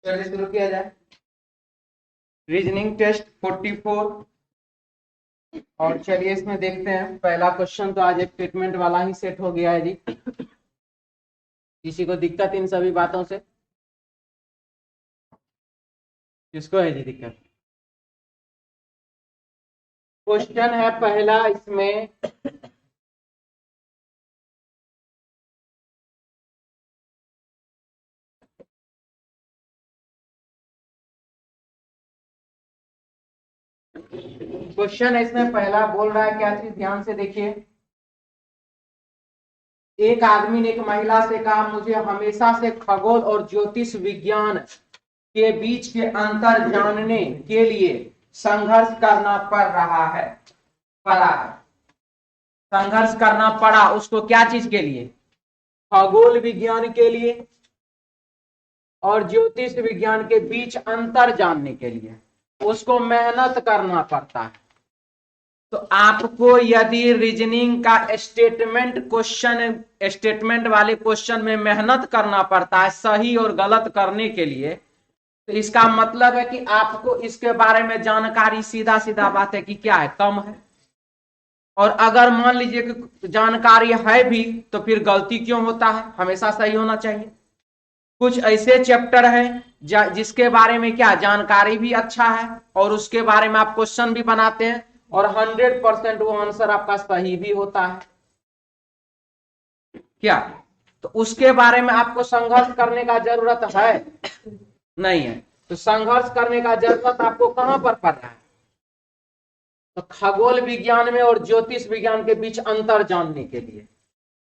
चलिए शुरू किया जाए। रीजनिंग टेस्ट 44 और चलिए इसमें देखते हैं। पहला क्वेश्चन तो आज एक स्टेटमेंट वाला ही सेट हो गया है जी। किसी को दिक्कत इन सभी बातों से? किसको है जी दिक्कत? क्वेश्चन है पहला इसमें, क्वेश्चन इसमें पहला बोल रहा है क्या चीज, ध्यान से देखिए। एक आदमी ने एक महिला से कहा, मुझे हमेशा से खगोल और ज्योतिष विज्ञान के बीच के अंतर जानने के लिए संघर्ष करना पड़ रहा है। संघर्ष करना पड़ा उसको, क्या चीज के लिए? खगोल विज्ञान के लिए और ज्योतिष विज्ञान के बीच अंतर जानने के लिए उसको मेहनत करना पड़ता है। तो आपको यदि रीजनिंग का स्टेटमेंट वाले क्वेश्चन में मेहनत करना पड़ता है सही और गलत करने के लिए, तो इसका मतलब है कि आपको इसके बारे में जानकारी, सीधा सीधा बात है कि क्या है, कम है। और अगर मान लीजिए कि जानकारी है भी तो फिर गलती क्यों होता है? हमेशा सही होना चाहिए। कुछ ऐसे चैप्टर हैं जिसके बारे में क्या जानकारी भी अच्छा है और उसके बारे में आप क्वेश्चन भी बनाते हैं और 100% वो आंसर आपका सही भी होता है क्या? तो उसके बारे में आपको संघर्ष करने का जरूरत है नहीं है? तो संघर्ष करने का जरूरत आपको कहां पर पड़ रहा है? तो खगोल विज्ञान में और ज्योतिष विज्ञान के बीच अंतर जानने के लिए।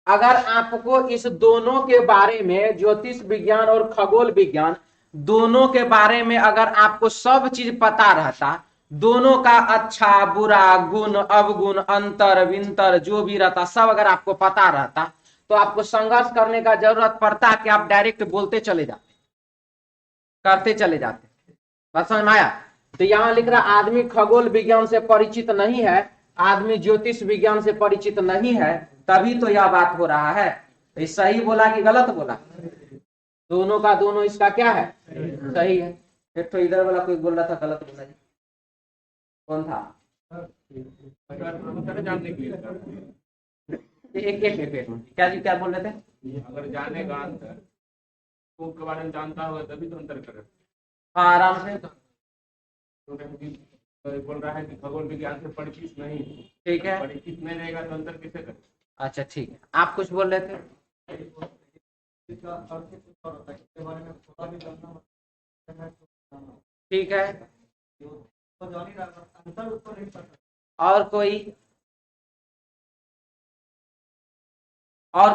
अगर आपको इस दोनों के बारे में, ज्योतिष विज्ञान और खगोल विज्ञान दोनों के बारे में अगर आपको सब चीज पता रहता, दोनों का अच्छा बुरा, गुण अवगुण, अंतर विंतर जो भी रहता सब अगर आपको पता रहता, तो आपको संघर्ष करने का जरूरत पड़ता कि आप डायरेक्ट बोलते चले जाते, करते चले जाते। बात समझ में आया? तो यहां लिख रहा, आदमी खगोल विज्ञान से परिचित नहीं है, आदमी ज्योतिष विज्ञान से परिचित नहीं है, तभी तो यह बात हो रहा है। तो सही बोला कि गलत बोला? दोनों का दोनों इसका क्या है? सही है। फिर तो इधर वाला कोई बोल रहा था गलत बोला जी, कौन था? एक मिनट, क्या जी क्या बोल रहे थे? अगर जाने का अंतर तो के बारे में जानता होगा तभी तो अंतर करे। हाँ आराम से। बोल रहा है कि खगोल विज्ञान से परिचित नहीं, ठीक है, परिचित नहीं रहेगा तो अंतर कैसे करे? अच्छा ठीक है, आप कुछ बोल रहे थे? ठीक है, और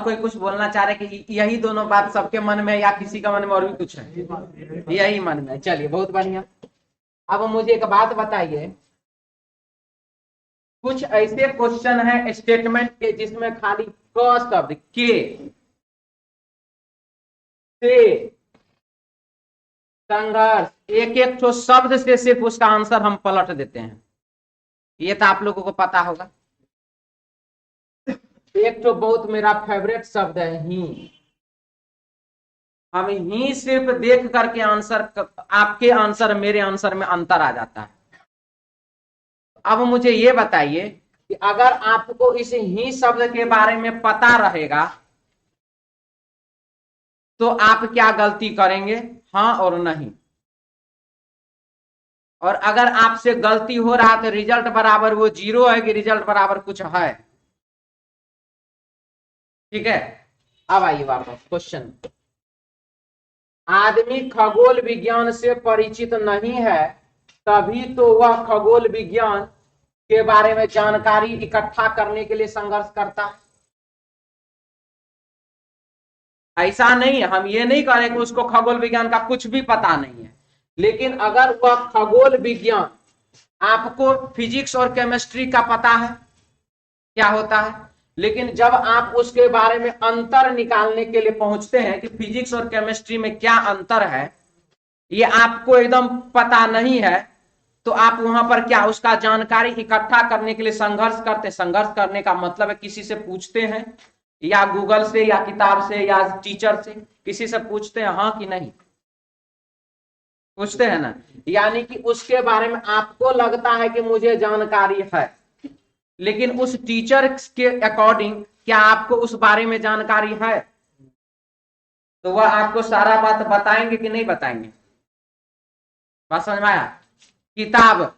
कोई कुछ बोलना चाह रहे कि यही दोनों बात सबके मन में या किसी का मन में और भी कुछ है? यही मन में। चलिए बहुत बढ़िया। अब मुझे एक बात बताइए, कुछ ऐसे क्वेश्चन है स्टेटमेंट के जिसमें खाली क शब्द, के, से, संघर्ष, एक एक तो शब्द से सिर्फ उसका आंसर हम पलट देते हैं। ये तो आप लोगों को पता होगा। एक तो बहुत मेरा फेवरेट शब्द है ही। हम ही सिर्फ देख करके आंसर, आपके आंसर मेरे आंसर में अंतर आ जाता है। अब मुझे ये बताइए कि अगर आपको इस ही शब्द के बारे में पता रहेगा तो आप क्या गलती करेंगे, हाँ और नहीं? और अगर आपसे गलती हो रहा तो रिजल्ट बराबर वो 0 है कि रिजल्ट बराबर कुछ है? ठीक है, अब आइए वापस क्वेश्चन। आदमी खगोल विज्ञान से परिचित नहीं है, तभी तो वह खगोल विज्ञान के बारे में जानकारी इकट्ठा करने के लिए संघर्ष करता है। ऐसा नहीं है, हम ये नहीं कह रहे कि उसको खगोल विज्ञान का कुछ भी पता नहीं है, लेकिन अगर वह खगोल विज्ञान, आपको फिजिक्स और केमिस्ट्री का पता है क्या होता है, लेकिन जब आप उसके बारे में अंतर निकालने के लिए पहुंचते हैं कि फिजिक्स और केमिस्ट्री में क्या अंतर है, ये आपको एकदम पता नहीं है, तो आप वहां पर क्या उसका जानकारी इकट्ठा करने के लिए संघर्ष करते। संघर्ष करने का मतलब है किसी से पूछते हैं, या गूगल से या किताब से या टीचर से, किसी से पूछते हैं हाँ कि नहीं? पूछते हैं ना, यानी कि उसके बारे में आपको लगता है कि मुझे जानकारी है, लेकिन उस टीचर के अकॉर्डिंग क्या आपको उस बारे में जानकारी है, तो वह आपको सारा बात बताएंगे कि नहीं बताएंगे। बात समझ में आया। किताब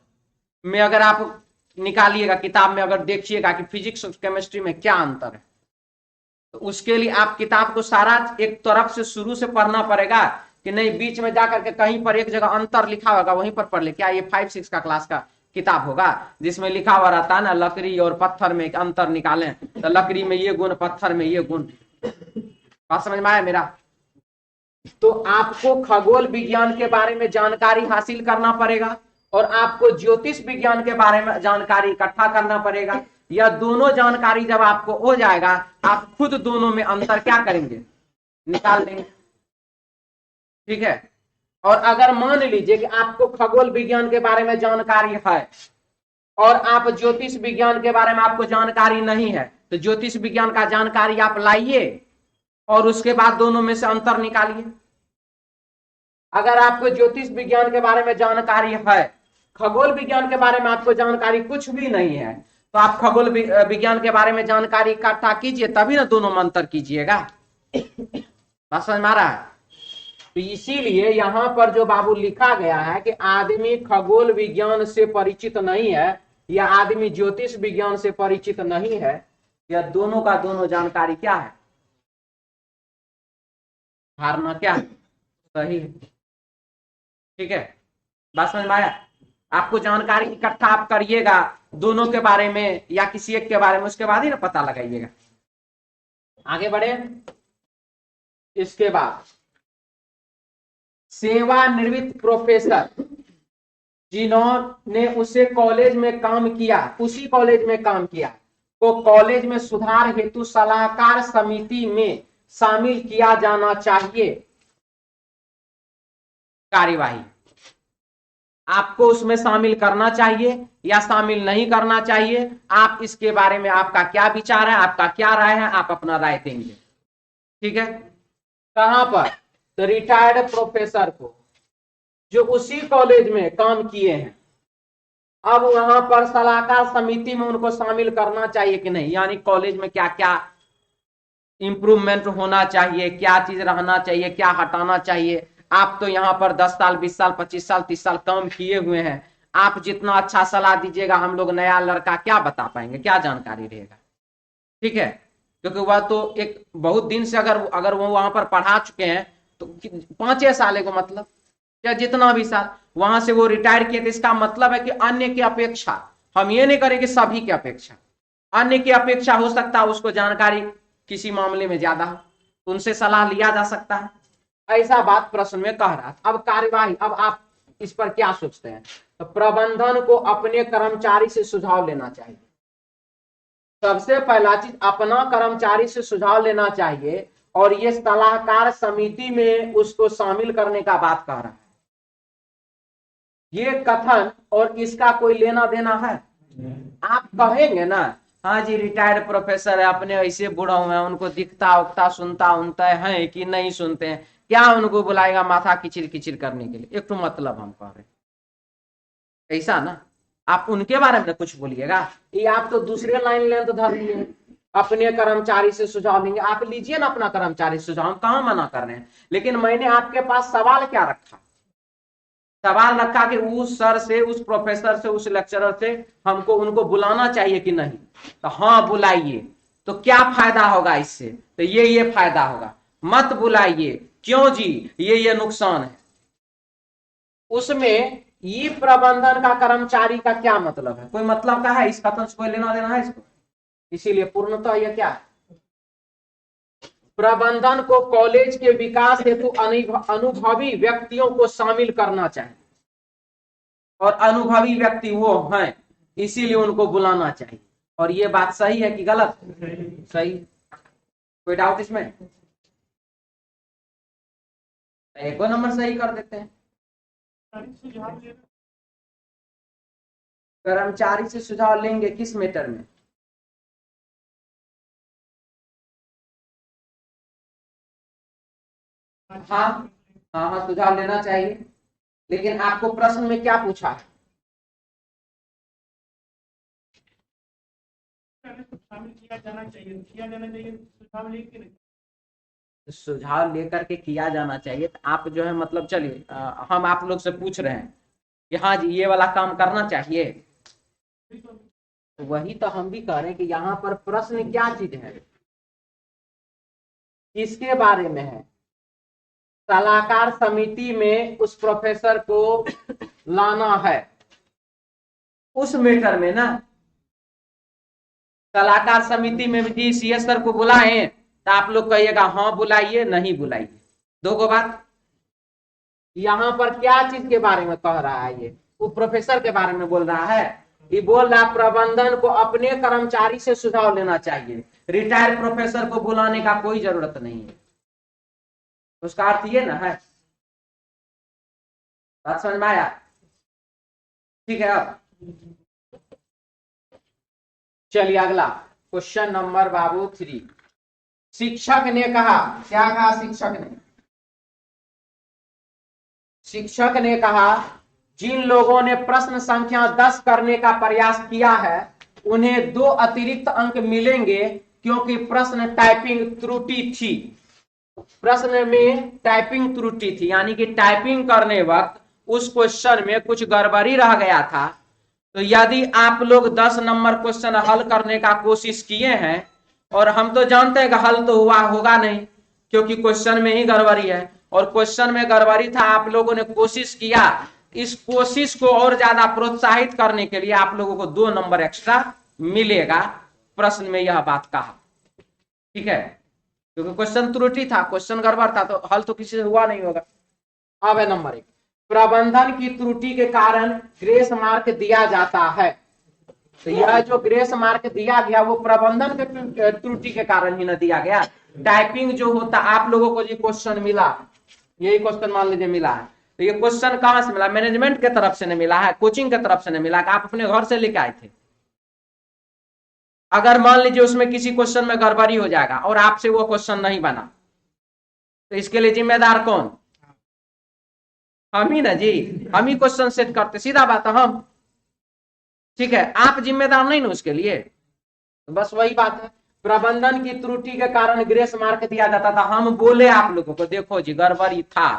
में अगर आप निकालिएगा, किताब में अगर देखिएगा कि फिजिक्स और केमिस्ट्री में क्या अंतर है, तो उसके लिए आप किताब को सारा एक तरफ से शुरू से पढ़ना पड़ेगा कि नहीं बीच में जाकर के कहीं पर एक जगह अंतर लिखा होगा वहीं पर पढ़ ले। क्या ये 5-6 का क्लास का किताब होगा जिसमें लिखा हुआ रहता है ना लकड़ी और पत्थर में अंतर निकालें, तो लकड़ी में ये गुण, पत्थर में ये गुण। बात समझ में आया मेरा। तो आपको खगोल विज्ञान के बारे में जानकारी हासिल करना पड़ेगा और आपको ज्योतिष विज्ञान के बारे में जानकारी इकट्ठा करना पड़ेगा। यह दोनों जानकारी जब आपको हो जाएगा, आप खुद दोनों में अंतर क्या करेंगे, निकाल लेंगे। ठीक है। और अगर मान लीजिए कि आपको खगोल विज्ञान के बारे में जानकारी है और आप ज्योतिष विज्ञान के बारे में आपको जानकारी नहीं है, तो ज्योतिष विज्ञान का जानकारी आप लाइए और उसके बाद दोनों में से अंतर निकालिए। अगर आपको ज्योतिष विज्ञान के बारे में जानकारी है, खगोल विज्ञान के बारे में आपको जानकारी कुछ भी नहीं है, तो आप खगोल विज्ञान के बारे में जानकारी इकट्ठा कीजिए, तभी ना दोनों में अंतर कीजिएगा। बात समझ में आ रहा है। तो इसीलिए यहां पर जो बाबू लिखा गया है कि आदमी खगोल विज्ञान से परिचित नहीं है या आदमी ज्योतिष विज्ञान से परिचित नहीं है, यह दोनों का दोनों जानकारी क्या है, धारणा क्या है, सही है। ठीक है। बात समझ में आया। आपको जानकारी इकट्ठा आप करिएगा दोनों के बारे में या किसी एक के बारे में, उसके बाद ही ना पता लगाइएगा। आगे बढ़े। इसके बाद सेवानिवृत्त प्रोफेसर जिन्होंने उसे कॉलेज में काम किया, उसी कॉलेज में काम किया, को कॉलेज में सुधार हेतु सलाहकार समिति में शामिल किया जाना चाहिए। कार्यवाही आपको उसमें शामिल करना चाहिए या शामिल नहीं करना चाहिए, आप इसके बारे में आपका क्या विचार है, आपका क्या राय है, आप अपना राय देंगे। ठीक है। कहां पर, तो रिटायर्ड प्रोफेसर को जो उसी कॉलेज में काम किए हैं, अब वहां पर सलाहकार समिति में उनको शामिल करना चाहिए कि नहीं, यानी कॉलेज में क्या क्या इंप्रूवमेंट होना चाहिए, क्या चीज रहना चाहिए, क्या हटाना चाहिए। आप तो यहाँ पर 10 साल 20 साल 25 साल 30 साल काम किए हुए हैं, आप जितना अच्छा सलाह दीजिएगा हम लोग नया लड़का क्या बता पाएंगे, क्या जानकारी रहेगा। ठीक है। क्योंकि वह तो एक बहुत दिन से अगर वो वहां पर पढ़ा चुके हैं तो 5 साल को मतलब या जितना भी साल वहां से वो रिटायर किए, तो इसका मतलब है कि अन्य की अपेक्षा, हम ये नहीं करें कि सभी की अपेक्षा, अन्य की अपेक्षा हो सकता है उसको जानकारी किसी मामले में ज्यादा हो, उनसे सलाह लिया जा सकता है। ऐसा बात प्रश्न में कह रहा है। अब कार्यवाही, अब आप इस पर क्या सोचते हैं। तो प्रबंधन को अपने कर्मचारी से सुझाव लेना चाहिए। सबसे पहला चीज अपना कर्मचारी से सुझाव लेना चाहिए और ये सलाहकार समिति में उसको शामिल करने का बात कह रहा है। ये कथन और इसका कोई लेना देना है। आप कहेंगे ना हाँ जी रिटायर्ड प्रोफेसर है, अपने ऐसे बूढ़ा हुए हैं, उनको दिखता उगता सुनता उनता है कि नहीं सुनते हैं, क्या उनको बुलाएगा माथा किचिर किचिर करने के लिए। एक तो मतलब हम कह रहे ऐसा ना, आप उनके बारे में कुछ बोलिएगा, ये आप तो दूसरे लाइन लेंथ धर लिए, अपने कर्मचारी से सुझाव लेंगे। आप लीजिए ना अपना कर्मचारी सुझाव, हम कहाँ मना कर रहे हैं, लेकिन मैंने आपके पास सवाल क्या रखा, सवाल रखा कि उस सर से, उस प्रोफेसर से, उस लेक्चरर से हमको उनको बुलाना चाहिए कि नहीं, तो हाँ बुलाइए। तो क्या फायदा होगा इससे, तो ये फायदा होगा। मत बुलाइए, क्यों जी, ये नुकसान है। उसमें ये प्रबंधन का कर्मचारी का क्या मतलब है, कोई मतलब का है, इस कथन से कोई लेना देना है इसको। इसीलिए पूर्णतः यह क्या है, प्रबंधन को कॉलेज के विकास हेतु अनुभवी व्यक्तियों को शामिल करना चाहिए और अनुभवी व्यक्ति वो हैं, इसीलिए उनको बुलाना चाहिए। और ये बात सही है कि गलत, सही। कोई डाउट इसमें, एक नंबर सही कर देते हैं। कर्मचारी से सुझाव लेंगे किस मैटर में, हाँ हाँ हाँ सुझाव लेना चाहिए। लेकिन आपको प्रश्न में क्या पूछा है? शामिल किया जाना चाहिए सुझाव लेके नहीं। सुझाव लेकर के किया जाना चाहिए। तो आप जो है मतलब चलिए हम आप लोग से पूछ रहे हैं कि हाँ जी ये वाला काम करना चाहिए। वही तो हम भी कह रहे हैं कि यहाँ पर प्रश्न क्या चीज है, किसके बारे में है? सलाहकार समिति में उस प्रोफेसर को लाना है, उस मैटर में ना। सलाहकार समिति में भी सीएस सर को बुलाए तो आप लोग कहिएगा हाँ बुलाइए, नहीं बुलाइए, दो गो बात। यहाँ पर क्या चीज के बारे में कह रहा है? ये वो प्रोफेसर के बारे में बोल रहा है। ये बोल रहा प्रबंधन को अपने कर्मचारी से सुझाव लेना चाहिए, रिटायर्ड प्रोफेसर को बुलाने का कोई जरूरत नहीं है। उसका अर्थ ये ना है, बात समझ में आया? ठीक है। अब चलिए अगला क्वेश्चन नंबर बाबू 3। शिक्षक ने कहा, क्या कहा शिक्षक ने? शिक्षक ने कहा जिन लोगों ने प्रश्न संख्या 10 करने का प्रयास किया है उन्हें 2 अतिरिक्त अंक मिलेंगे क्योंकि प्रश्न टाइपिंग त्रुटि थी। प्रश्न में टाइपिंग त्रुटि थी, यानी कि टाइपिंग करने वक्त उस क्वेश्चन में कुछ गड़बड़ी रह गया था। तो यदि आप लोग 10 नंबर क्वेश्चन हल करने का कोशिश किए हैं, और हम तो जानते हैं कि हल तो हुआ होगा नहीं क्योंकि क्वेश्चन में ही गड़बड़ी है, और क्वेश्चन में गड़बड़ी था, आप लोगों ने कोशिश किया, इस कोशिश को और ज्यादा प्रोत्साहित करने के लिए आप लोगों को 2 नंबर एक्स्ट्रा मिलेगा। प्रश्न में यह बात कहा, ठीक है, क्योंकि क्वेश्चन त्रुटि था, क्वेश्चन गड़बड़ था, तो हल तो किसी से हुआ नहीं होगा। अब है नंबर 1, प्रबंधन की त्रुटि के कारण ग्रेस मार्क दिया जाता है। तो यह जो ग्रेस मार्क दिया गया वो प्रबंधन के त्रुटि के कारण ही न दिया गया। टाइपिंग जो होता, आप लोगों को जो क्वेश्चन मिला, यही क्वेश्चन मान लीजिए मिला है, तो ये क्वेश्चन कहां से मिला? मैनेजमेंट के तरफ से नहीं मिला है, कोचिंग के तरफ से नहीं मिला, आप अपने घर से लेके आए थे। अगर मान लीजिए उसमें किसी क्वेश्चन में गड़बड़ी हो जाएगा और आपसे वो क्वेश्चन नहीं बना, तो इसके लिए जिम्मेदार कौन? हम ही ना जी, हम ही क्वेश्चन सेट करते, सीधा बात है हम, ठीक है, आप जिम्मेदार नहीं ना उसके लिए। तो बस वही बात है, प्रबंधन की त्रुटि के कारण ग्रेस मार्क दिया जाता था। हम बोले आप लोगों को देखो जी गड़बड़ी था,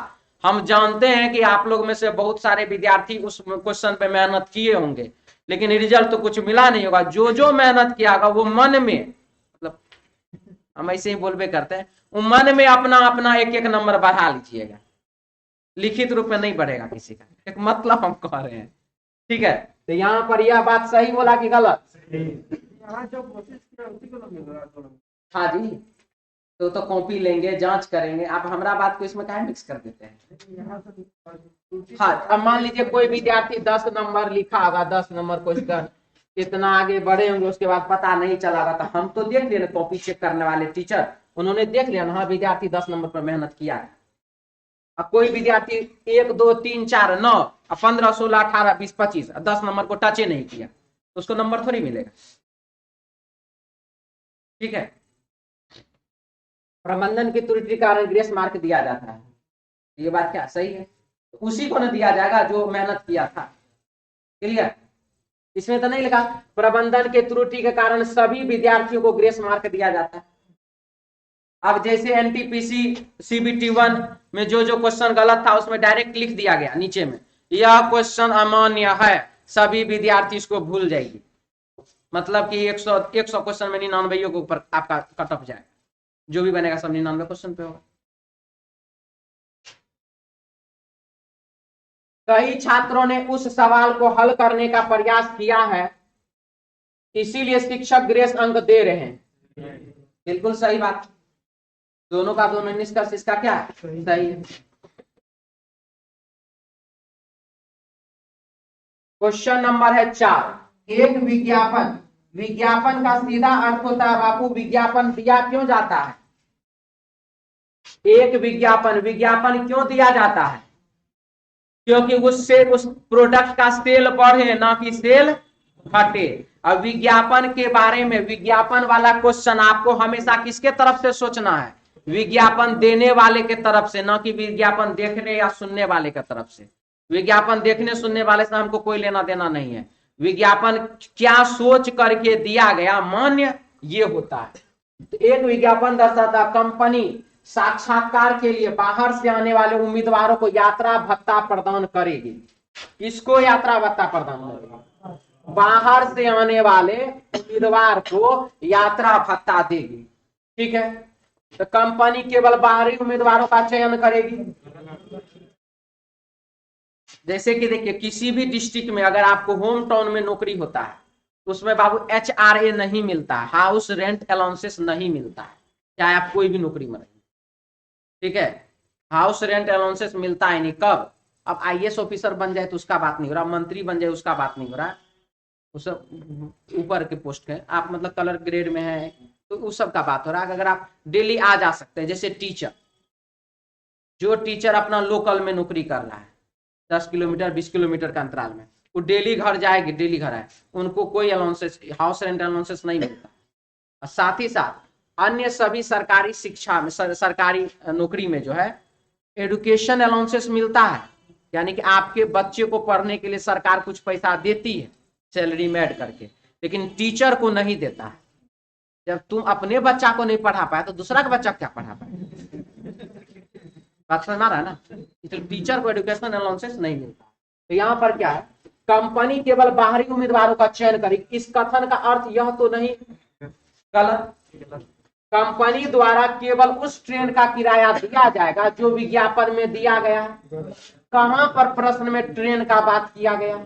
हम जानते हैं कि आप लोग में से बहुत सारे विद्यार्थी उस क्वेश्चन पे मेहनत किए होंगे, लेकिन रिजल्ट तो कुछ मिला नहीं होगा। जो जो मेहनत किया होगा वो मन में, मतलब हम ऐसे ही बोलबे करते हैं, वो मन में अपना अपना एक एक नंबर बढ़ा लीजिएगा, लिखित रूप में नहीं बढ़ेगा किसी का, एक मतलब हम कह रहे हैं, ठीक है। तो यहाँ पर यह बात सही बोला कि गलत? जो कोशिश किया उसी को मिल रहा। हाँ जी, तो कॉपी लेंगे, जांच करेंगे, आप हमारा बात को इसमें काहे मिक्स कर देते हैं? हाँ, अब मान लीजिए कोई विद्यार्थी 10 नंबर लिखा होगा, 10 नंबर क्वेश्चन, कितना आगे बढ़े होंगे उसके बाद पता नहीं चला होगा, तो हम तो देख लिया ना, कॉपी चेक करने वाले टीचर, उन्होंने देख लिया ना, हाँ विद्यार्थी 10 नंबर पर मेहनत किया है। अब कोई विद्यार्थी 1 2 3 4 9 15 16 18 20 25 10 नंबर को टच ही नहीं किया, तो उसको नंबर थोड़ी मिलेगा, ठीक है। प्रबंधन की त्रुटि के कारण ग्रेस मार्क दिया जाता है, ये बात क्या सही है? तो उसी को न दिया जाएगा जो मेहनत किया था, क्लियर? इसमें तो नहीं लिखा प्रबंधन के त्रुटि के कारण सभी विद्यार्थियों को ग्रेस मार्क दिया जाता है। अब जैसे एनटीपीसी सीबीटी 1 में जो जो क्वेश्चन गलत था उसमें डायरेक्ट लिख दिया गया नीचे में, यह क्वेश्चन अमान्य है, सभी विद्यार्थी इसको भूल जाएगी, मतलब कि 100 क्वेश्चन में 99 के ऊपर आपका कट ऑफ जाएगा, जो भी बनेगा सब 99 क्वेश्चन पे होगा। कई छात्रों ने उस सवाल को हल करने का प्रयास किया है, इसीलिए शिक्षक ग्रेस अंक दे रहे हैं। बिल्कुल सही बात, दोनों का दोनों निष्कर्ष इसका क्या है? सही है। क्वेश्चन नंबर है 4, एक विज्ञापन, विज्ञापन का सीधा अर्थ होता है बापू विज्ञापन दिया क्यों जाता है? एक विज्ञापन, विज्ञापन क्यों दिया जाता है? क्योंकि उससे उस प्रोडक्ट का सेल बढ़े, ना कि सेल घटे। अब विज्ञापन के बारे में, विज्ञापन वाला क्वेश्चन आपको हमेशा किसके तरफ से सोचना है? विज्ञापन देने वाले के तरफ से, ना कि विज्ञापन देखने या सुनने वाले के तरफ से। विज्ञापन देखने सुनने वाले से हमको कोई लेना देना नहीं है। विज्ञापन क्या सोच करके दिया गया मान्य, ये होता है। तो एक विज्ञापन दर्शाता कंपनी साक्षात्कार के लिए बाहर से आने वाले उम्मीदवारों को यात्रा भत्ता प्रदान करेगी। किसको यात्रा भत्ता प्रदान करेगी? बाहर से आने वाले उम्मीदवार को यात्रा भत्ता देगी। ठीक है, तो कंपनी केवल बाहरी उम्मीदवारों का चयन करेगी। जैसे कि देखिए, किसी भी डिस्ट्रिक्ट में अगर आपको होम टाउन में नौकरी होता है तो उसमें बाबू HRA नहीं मिलता है, हाउस रेंट अलाउंसेस नहीं मिलता है, चाहे आप कोई भी नौकरी में रहिए। ठीक है, हाउस रेंट अलाउंसेस मिलता है नहीं। कब? अब IAS ऑफिसर बन जाए तो उसका बात नहीं हो रहा, मंत्री बन जाए उसका बात नहीं हो रहा, उस ऊपर के पोस्ट है, आप मतलब कलर ग्रेड में है तो उस सब का बात हो रहा है। अगर आप डेली आ जा सकते हैं, जैसे टीचर, जो टीचर अपना लोकल में नौकरी कर रहा है 10 किलोमीटर 20 किलोमीटर का अंतराल में, वो डेली घर जाएगी, डेली घर आए, उनको कोई अलाउंसेस, हाउस रेंट अलाउंसेस नहीं मिलता। और साथ ही साथ अन्य सभी सरकारी शिक्षा में, सरकारी नौकरी में जो है एडुकेशन अलाउंसेस मिलता है, यानी कि आपके बच्चे को पढ़ने के लिए सरकार कुछ पैसा देती है सैलरी में ऐड करके, लेकिन टीचर को नहीं देता है। जब तुम अपने बच्चा को नहीं पढ़ा पाए तो दूसरा का बच्चा क्या पढ़ा पाए? बात समझ आ रहा है ना? इसलिए टीचर को एजुकेशन अलाउंसेस नहीं मिलता। तो यहाँ पर क्या है, कंपनी केवल बाहरी उम्मीदवारों का चयन करेगी। इस कथन का अर्थ यह तो नहीं गलत, कंपनी द्वारा केवल उस ट्रेन का किराया दिया जाएगा जो विज्ञापन में दिया गया। कहां पर प्रश्न में ट्रेन का बात किया गया?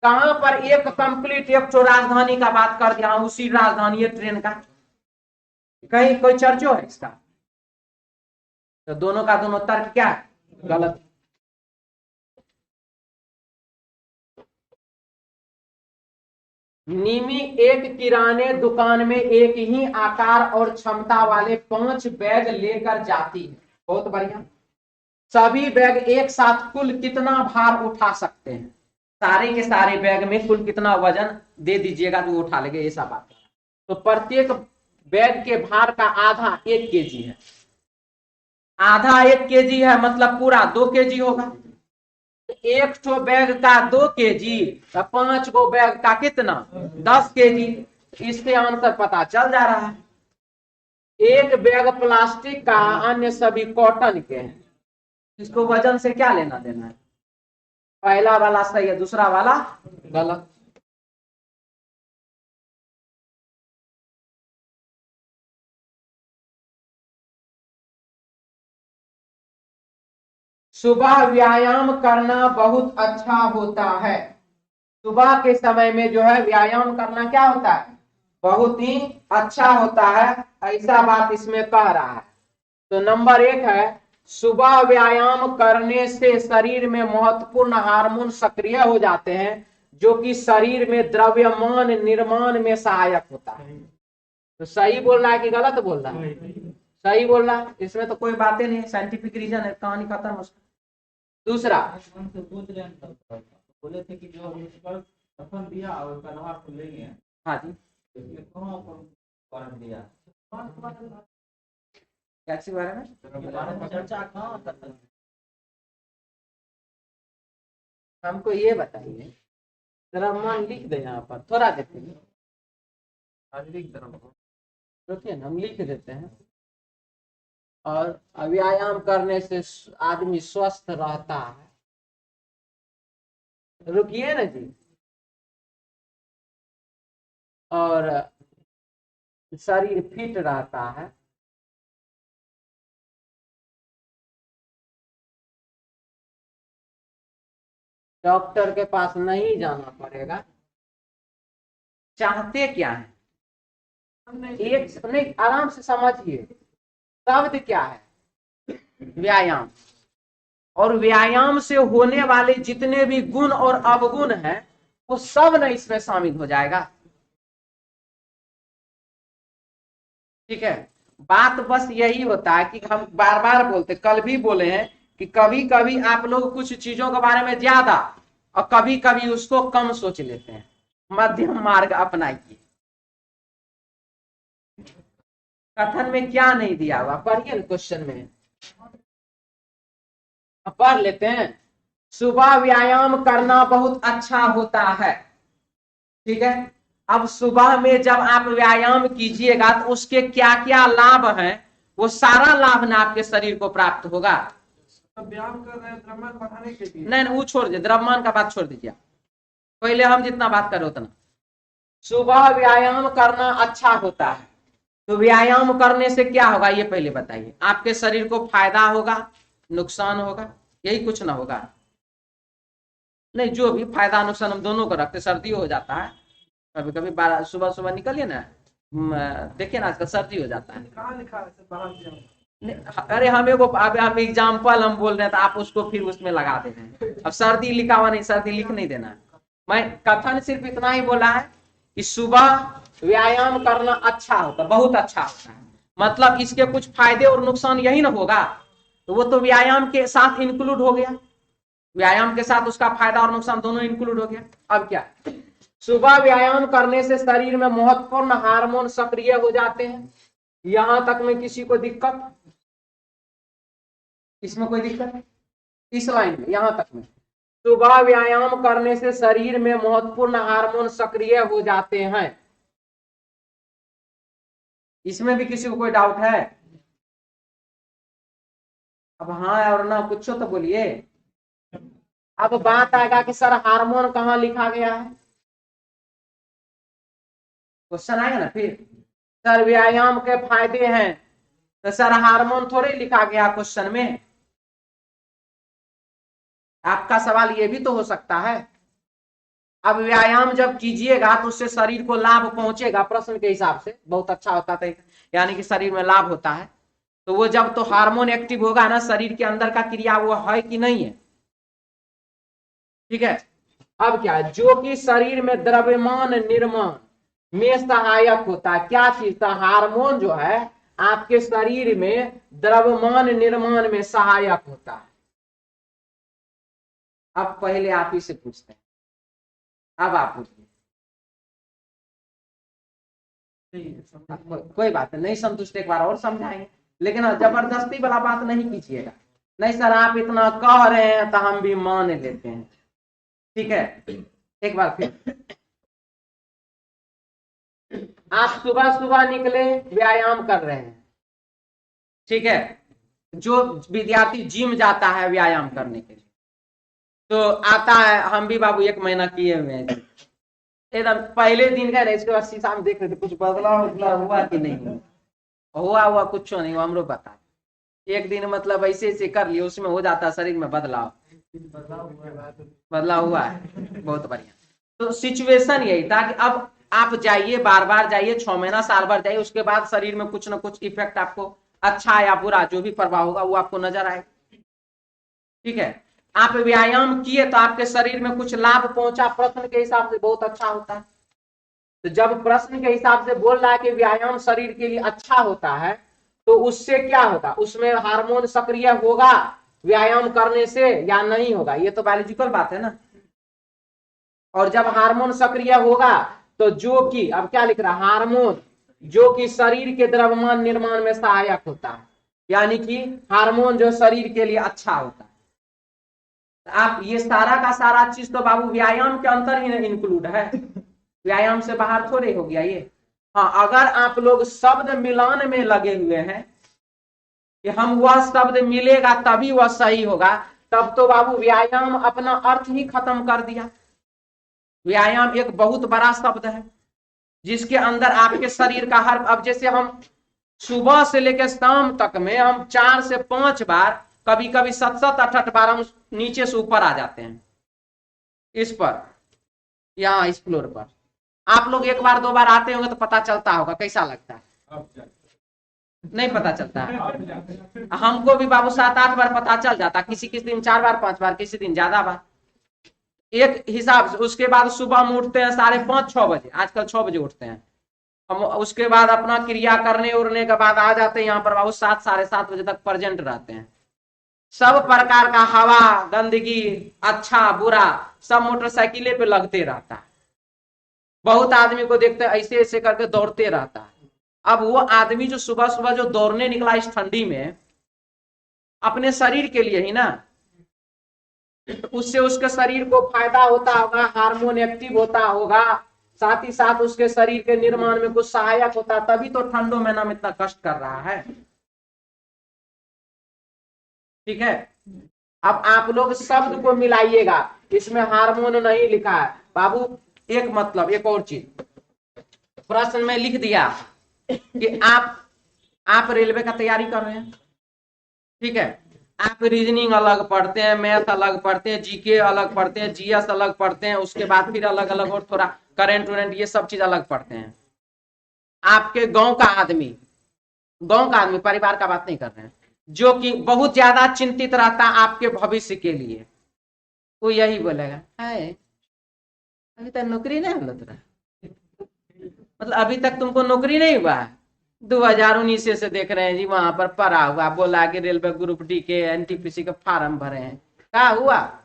कहां पर एक कंप्लीट एक तो राजधानी का बात कर दिया, उसी राजधानी ट्रेन का? कहीं कोई चर्चो है इसका? तो दोनों का दोनों तर्क क्या है? गलत। निमी एक किराने दुकान में एक ही आकार और क्षमता वाले 5 बैग लेकर जाती है। बहुत बढ़िया। सभी बैग एक साथ कुल कितना भार उठा सकते हैं? सारे के सारे बैग में कुल कितना वजन दे दीजिएगा तो उठा लेंगे, ऐसा बात है। तो प्रत्येक बैग के भार का आधा 1 kg है। आधा 1 kg है मतलब पूरा 2 kg होगा। एक ठो बैग का 2 kg, तो 5 गो बैग का कितना? 10 kg। इससे आंसर पता चल जा रहा है। एक बैग प्लास्टिक का, अन्य सभी कॉटन के हैं। इसको वजन से क्या लेना देना है? पहला वाला सही है, दूसरा वाला गलत। सुबह व्यायाम करना बहुत अच्छा होता है। सुबह के समय में जो है व्यायाम करना क्या होता है? बहुत ही अच्छा होता है, ऐसा बात इसमें कह रहा है। तो नंबर 1 है, सुबह व्यायाम करने से शरीर में महत्वपूर्ण हार्मोन सक्रिय हो जाते हैं जो कि शरीर में द्रव्यमान निर्माण में सहायक होता है। तो सही बोल रहा है कि गलत बोल रहा है? सही बोल रहा है, इसमें तो कोई बातें नहीं, साइंटिफिक रीजन है, कहानी खत्म उसका। दूसरा, बोले थे कि जो हम इस पर दफन दिया और उसका नवा खुलेंगे। हाँ जी, इसमें कौन कारण दिया? टैक्सी बारे में चर्चा कहाँ तक? हमको ये बताइए, जरा मन लिख दे यहाँ पर, थोड़ा देते हैं, रुकिए ना, हम लिख देते हैं। और व्यायाम करने से आदमी स्वस्थ रहता है। रुकिए ना जी। और शरीर फिट रहता है। डॉक्टर के पास नहीं जाना पड़ेगा। चाहते क्या है? एक नहीं, आराम से समझिए, शब्द क्या है? व्यायाम। और व्यायाम से होने वाले जितने भी गुण और अवगुण हैं वो सब न इसमें शामिल हो जाएगा। ठीक है, बात बस यही होता है कि हम बार बार बोलते, कल भी बोले हैं कि कभी कभी आप लोग कुछ चीजों के बारे में ज्यादा और कभी कभी उसको कम सोच लेते हैं। मध्यम मार्ग अपनाइए। कथन में क्या नहीं दिया हुआ, पढ़िए क्वेश्चन में, पढ़ लेते हैं। सुबह व्यायाम करना बहुत अच्छा होता है। ठीक है, अब सुबह में जब आप व्यायाम कीजिएगा तो उसके क्या क्या लाभ हैं, वो सारा लाभ ना आपके शरीर को प्राप्त होगा। तो व्यायाम कर रहे हैं द्रव्यमान बढ़ाने के लिए। नहीं वो छोड़ दीजिए, द्रव्यमान का बात छोड़ दीजिए, पहले हम जितना बात करें उतना। सुबह व्यायाम करना अच्छा होता है, तो व्यायाम करने से क्या होगा ये पहले बताइए। आपके शरीर को फायदा होगा, नुकसान होगा, यही कुछ ना होगा। नहीं, जो भी फायदा नुकसान हम दोनों को रखते। सर्दी हो जाता है कभी कभी, सुबह सुबह निकलिए ना, देखिए ना आजकल सर्दी हो जाता है। कहाँ लिखा है सर बाहर जाओ? अरे हमें को अब हम एग्जाम्पल हम बोल रहे हैं तो आप उसको फिर उसमें लगा दे रहे हैं। अब सर्दी लिखा हुआ नहीं, सर्दी लिख नहीं देना। मैं कथन सिर्फ इतना ही बोला है कि सुबह व्यायाम करना अच्छा होता, बहुत अच्छा होता है। मतलब इसके कुछ फायदे और नुकसान यही ना होगा, तो वो तो व्यायाम के साथ इंक्लूड हो गया। व्यायाम के साथ उसका फायदा और नुकसान दोनों इंक्लूड हो गया। अब क्या, सुबह व्यायाम करने से शरीर में महत्वपूर्ण हार्मोन सक्रिय हो जाते हैं। यहां तक में किसी को दिक्कत, इसमें कोई दिक्कत, इस लाइन में यहां तक में सुबह व्यायाम करने से शरीर में महत्वपूर्ण हार्मोन सक्रिय हो जाते हैं। इसमें भी किसी को कोई डाउट है? अब हाँ और ना कुछ तो बोलिए। अब बात आएगा कि सर हार्मोन कहाँ लिखा गया है, क्वेश्चन आएगा ना फिर। सर व्यायाम के फायदे हैं, तो सर हार्मोन थोड़े लिखा गया क्वेश्चन में। आपका सवाल ये भी तो हो सकता है। अब व्यायाम जब कीजिएगा तो उससे शरीर को लाभ पहुंचेगा, प्रश्न के हिसाब से बहुत अच्छा होता था, यानी कि शरीर में लाभ होता है। तो वो जब तो हार्मोन एक्टिव होगा ना, शरीर के अंदर का क्रिया वो है कि नहीं है। ठीक है, अब क्या, जो कि शरीर में द्रव्यमान निर्माण में सहायक होता है। क्या चीज था, हार्मोन जो है आपके शरीर में द्रव्यमान निर्माण में सहायक होता है। अब पहले आप ही से पूछते हैं, अब आप पूछिए। कोई बात नहीं संतुष्ट, एक बार और समझाएंगे, लेकिन जबरदस्ती वाला बात नहीं कीजिएगा। नहीं सर आप इतना कह रहे हैं तो हम भी मान लेते हैं। ठीक है, एक बार फिर, आप सुबह सुबह निकले व्यायाम कर रहे हैं। ठीक है, जो विद्यार्थी जिम जाता है व्यायाम करने के लिए, तो आता है, हम भी बाबू 1 महीना किए हुए हैं एकदम पहले दिन का, इसके बाद शीशा में देख रहे थे कुछ बदलाव हुआ कि नहीं हुआ कुछ नहीं हुआ, हमरो बता। एक दिन मतलब ऐसे ऐसे कर लिए, उसमें हो जाता शरीर में बदलाव हुआ है, बहुत बढ़िया। तो सिचुएशन यही था कि अब आप जाइए, बार बार जाइए, 6 महीना साल भर जाइए, उसके बाद शरीर में कुछ ना कुछ इफेक्ट आपको, अच्छा या बुरा जो भी प्रभाव होगा वो आपको नजर आएगा। ठीक है, आप व्यायाम किए तो आपके शरीर में कुछ लाभ पहुंचा, प्रश्न के हिसाब से बहुत अच्छा होता है। तो जब प्रश्न के हिसाब से बोल रहा है कि व्यायाम शरीर के लिए अच्छा होता है, तो उससे क्या होगा, उसमें हार्मोन सक्रिय होगा व्यायाम करने से या नहीं होगा, ये तो बायोलॉजिकल बात है ना। और जब हार्मोन सक्रिय होगा तो जो कि, अब क्या लिख रहा है, हार्मोन जो कि शरीर के द्रव्यमान निर्माण में सहायक होता है, यानी कि हार्मोन जो शरीर के लिए अच्छा होता है। आप ये सारा का सारा चीज तो बाबू व्यायाम के अंदर ही इंक्लूड है, व्यायाम से बाहर थोड़े हो गया ये। हाँ, अगर आप लोग शब्द मिलान में लगे हुए हैं कि हम वह शब्द मिलेगा तभी वह सही होगा, तब तो बाबू व्यायाम अपना अर्थ ही खत्म कर दिया। व्यायाम एक बहुत बड़ा शब्द है जिसके अंदर आपके शरीर का हर, अब जैसे हम सुबह से लेकर शाम तक में हम 4 से 5 बार, कभी कभी 7-7 8-8 बार हम नीचे से ऊपर आ जाते हैं, इस पर, यहाँ इस फ्लोर पर। आप लोग 1 बार 2 बार आते होंगे तो पता चलता होगा, कैसा लगता है? नहीं पता चलता है। हमको भी बाबू 7-8 बार पता चल जाता, किसी किसी दिन 4 बार 5 बार, किसी दिन ज्यादा बार, एक हिसाब से। उसके बाद सुबह में उठते हैं 5:30-6 बजे, आजकल 6 बजे उठते हैं हम। उसके बाद अपना क्रिया करने उड़ने के बाद आ जाते हैं यहाँ पर बाबू 7-7:30 बजे तक प्रेजेंट रहते हैं। सब प्रकार का हवा, गंदगी, अच्छा बुरा सब मोटरसाइकिले पे लगते रहता है। बहुत आदमी को देखते हैं ऐसे ऐसे करके दौड़ते रहता है। अब वो आदमी जो सुबह सुबह जो दौड़ने निकला इस ठंडी में, अपने शरीर के लिए ही ना, तो उससे उसके शरीर को फायदा होता होगा, हार्मोन एक्टिव होता होगा, साथ ही साथ उसके शरीर के निर्माण में कुछ सहायक होता, तभी तो ठंडो महीना में इतना कष्ट कर रहा है। ठीक है, अब आप लोग शब्द को मिलाइएगा, इसमें हार्मोन नहीं लिखा है बाबू। एक मतलब एक और चीज, प्रश्न में लिख दिया कि आप रेलवे का तैयारी कर रहे हैं, ठीक है, आप रीजनिंग अलग पढ़ते हैं, मैथ अलग पढ़ते हैं, जीके अलग पढ़ते हैं, जीएस अलग पढ़ते हैं, उसके बाद फिर अलग अलग और थोड़ा करंट वरेंट ये सब चीज अलग पढ़ते हैं। आपके गांव का आदमी परिवार का बात नहीं कर रहे हैं, जो कि बहुत ज्यादा चिंतित रहता है आपके भविष्य के लिए, वो यही बोलेगा है अभी तक नौकरी नहीं मिल रहा, मतलब अभी तक तुमको नौकरी नहीं हुआ है। 2019 से देख रहे हैं जी, वहां पर पढ़ा हुआ, बोला कि रेलवे ग्रुप डी के एनटीपीसी के फार्म भरे हैं, क्या हुआ,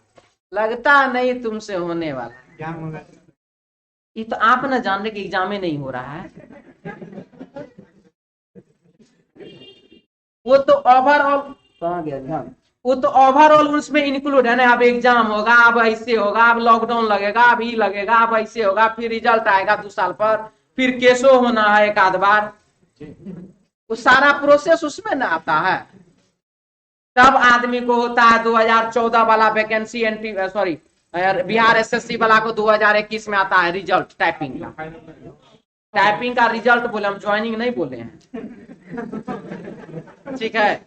लगता नहीं तुमसे होने वाला। ये तो आप ना जान रहे कि एग्जाम ही नहीं हो रहा है। वो तो ओवरऑल कहाँ गया ध्यान, वो तो ओवरऑल उसमें इंक्लूड है ना। अब एग्जाम होगा, अब ऐसे होगा, अब लॉकडाउन लगेगा, अब ये लगेगा, अब ऐसे होगा, फिर रिजल्ट आएगा 2 साल पर, फिर केसो होना है एक आध बार, वो सारा प्रोसेस उसमें ना आता है। तब आदमी को होता है 2014 वाला वैकेंसी बिहार एसएससी वाला को 2021 में आता है रिजल्ट टाइपिंग का रिजल्ट बोले, हम ज्वाइनिंग नहीं बोले हैं। ठीक है,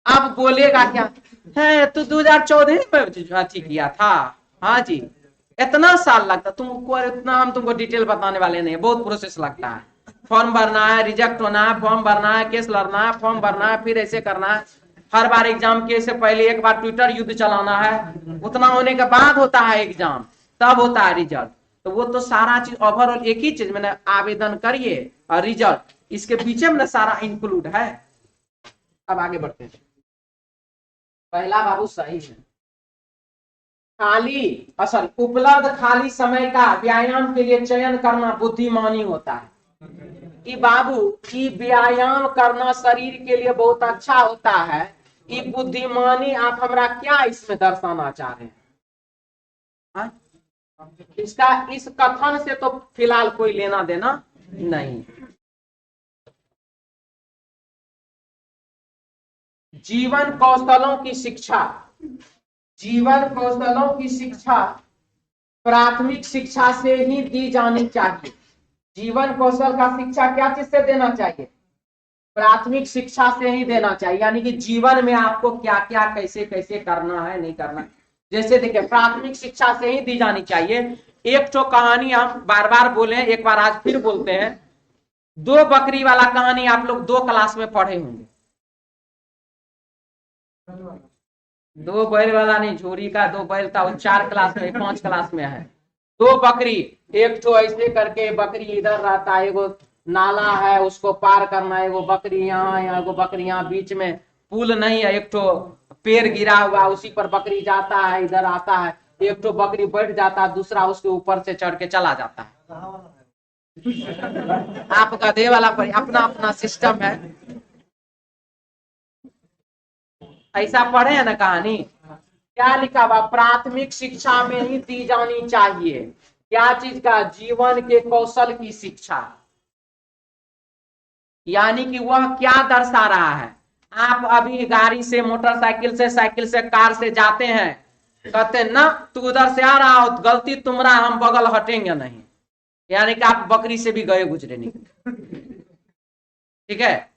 अब बोलेगा क्या है, तो 2014 में अथी किया था, हाँ जी, इतना साल लगता तुमको, इतना हम तुमको डिटेल बताने वाले नहीं, बहुत प्रोसेस लगता है। फॉर्म भरना है, रिजेक्ट होना है, फॉर्म भरना है, केस लड़ना है, फॉर्म भरना है, फिर ऐसे करना है, हर बार एग्जाम के से पहले एक बार ट्विटर युद्ध चलाना है, उतना होने के बाद होता है एग्जाम, तब होता है रिजल्ट। तो वो तो सारा चीज ओवरऑल एक ही चीज मैंने आवेदन करिए और रिजल्ट, इसके पीछे में सारा इंक्लूड है। अब आगे बढ़ते हैं। पहला बाबू सही है, उपलब्ध खाली समय का व्यायाम के लिए चयन करना बुद्धिमानी होता है। कि बाबू की व्यायाम करना शरीर के लिए बहुत अच्छा होता है, ये बुद्धिमानी आप हमरा क्या इसमें दर्शाना चाह रहे हैं? हा? इसका इस कथन से तो फिलहाल कोई लेना देना नहीं। जीवन कौशलों की शिक्षा प्राथमिक शिक्षा से ही दी जानी चाहिए। जीवन कौशल का शिक्षा क्या चीज से देना चाहिए? प्राथमिक शिक्षा से ही देना चाहिए, यानी कि जीवन में आपको क्या क्या कैसे कैसे करना है, नहीं करना। जैसे देखिए, प्राथमिक शिक्षा से ही दी जानी चाहिए। एक तो कहानी हम बार बार बोले, एक बार आज फिर बोलते हैं, 2 बकरी वाला कहानी आप लोग 2 क्लास में पढ़े होंगे। 2 बैल वाला नहीं, झोरी का 2 बैल था, वो 4 क्लास में 5 क्लास में है। 2 बकरी, एक तो ऐसे करके बकरी इधर रहता है, एगो नाला है उसको पार करना है, एगो बकरी यहाँ, एगो बकरी यहाँ, बीच में पुल नहीं है, एक तो पेड़ गिरा हुआ उसी पर बकरी जाता है, इधर आता है, एक तो बकरी बैठ जाता है, दूसरा उसके ऊपर से चढ़ के चला जाता है। आप गधे वाला अपना अपना सिस्टम है, ऐसा पढ़े है ना कहानी। क्या लिखा हुआ? प्राथमिक शिक्षा में ही दी जानी चाहिए क्या चीज का? जीवन के कौशल की शिक्षा। यानी कि वह क्या दर्शा रहा है? आप अभी गाड़ी से, मोटरसाइकिल से, साइकिल से, कार से जाते हैं, कहते ना तू उधर से आ रहा हो, गलती तुम्हारा, हम बगल हटेंगे नहीं। यानी कि आप बकरी से भी गए गुजरे नहीं। ठीक है,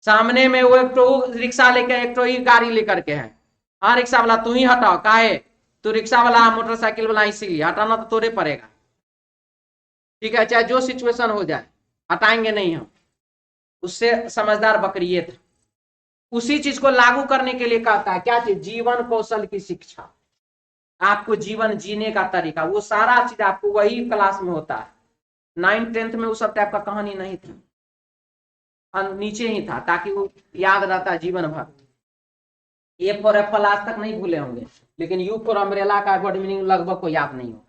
सामने में वो एक तो रिक्शा लेके, एक तो ही गाड़ी लेकर के है, हाँ रिक्शा वाला तू ही हटाओ, काहे? तो रिक्शा वाला मोटरसाइकिल वाला इसीलिए हटाना तो तोरे पड़ेगा। ठीक है, चाहे जो सिचुएशन हो जाए, हटाएंगे नहीं हम। उससे समझदार बकरी ये था। उसी चीज को लागू करने के लिए कहता है क्या चीज? जीवन कौशल की शिक्षा, आपको जीवन जीने का तरीका, वो सारा चीज आपको वही क्लास में होता है। 9th 10th में वो सब टाइप का कहानी नहीं था, नीचे ही था, ताकि वो याद रहता है जीवन भर। ए फॉर एप्पल आज तक नहीं भूले होंगे, लेकिन यू फॉर अम्ब्रेला का वर्ड मीनिंग लगभग को याद नहीं होगा,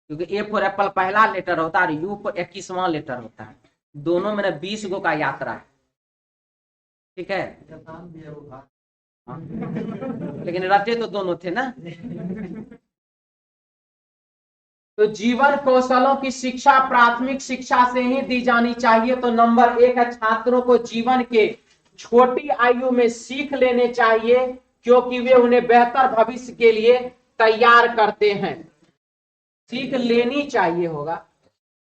क्योंकि ए फॉर एप्पल पहला लेटर होता है और यू फॉर 21वां लेटर होता है। दोनों में 20 गो का यात्रा है। ठीक है, हाँ। लेकिन रटे तो दोनों थे ना। तो जीवन कौशलों की शिक्षा प्राथमिक शिक्षा से ही दी जानी चाहिए। तो नंबर 1 है, छात्रों को जीवन के छोटी आयु में सीख लेने चाहिए, क्योंकि वे उन्हें बेहतर भविष्य के लिए तैयार करते हैं। सीख लेनी चाहिए होगा,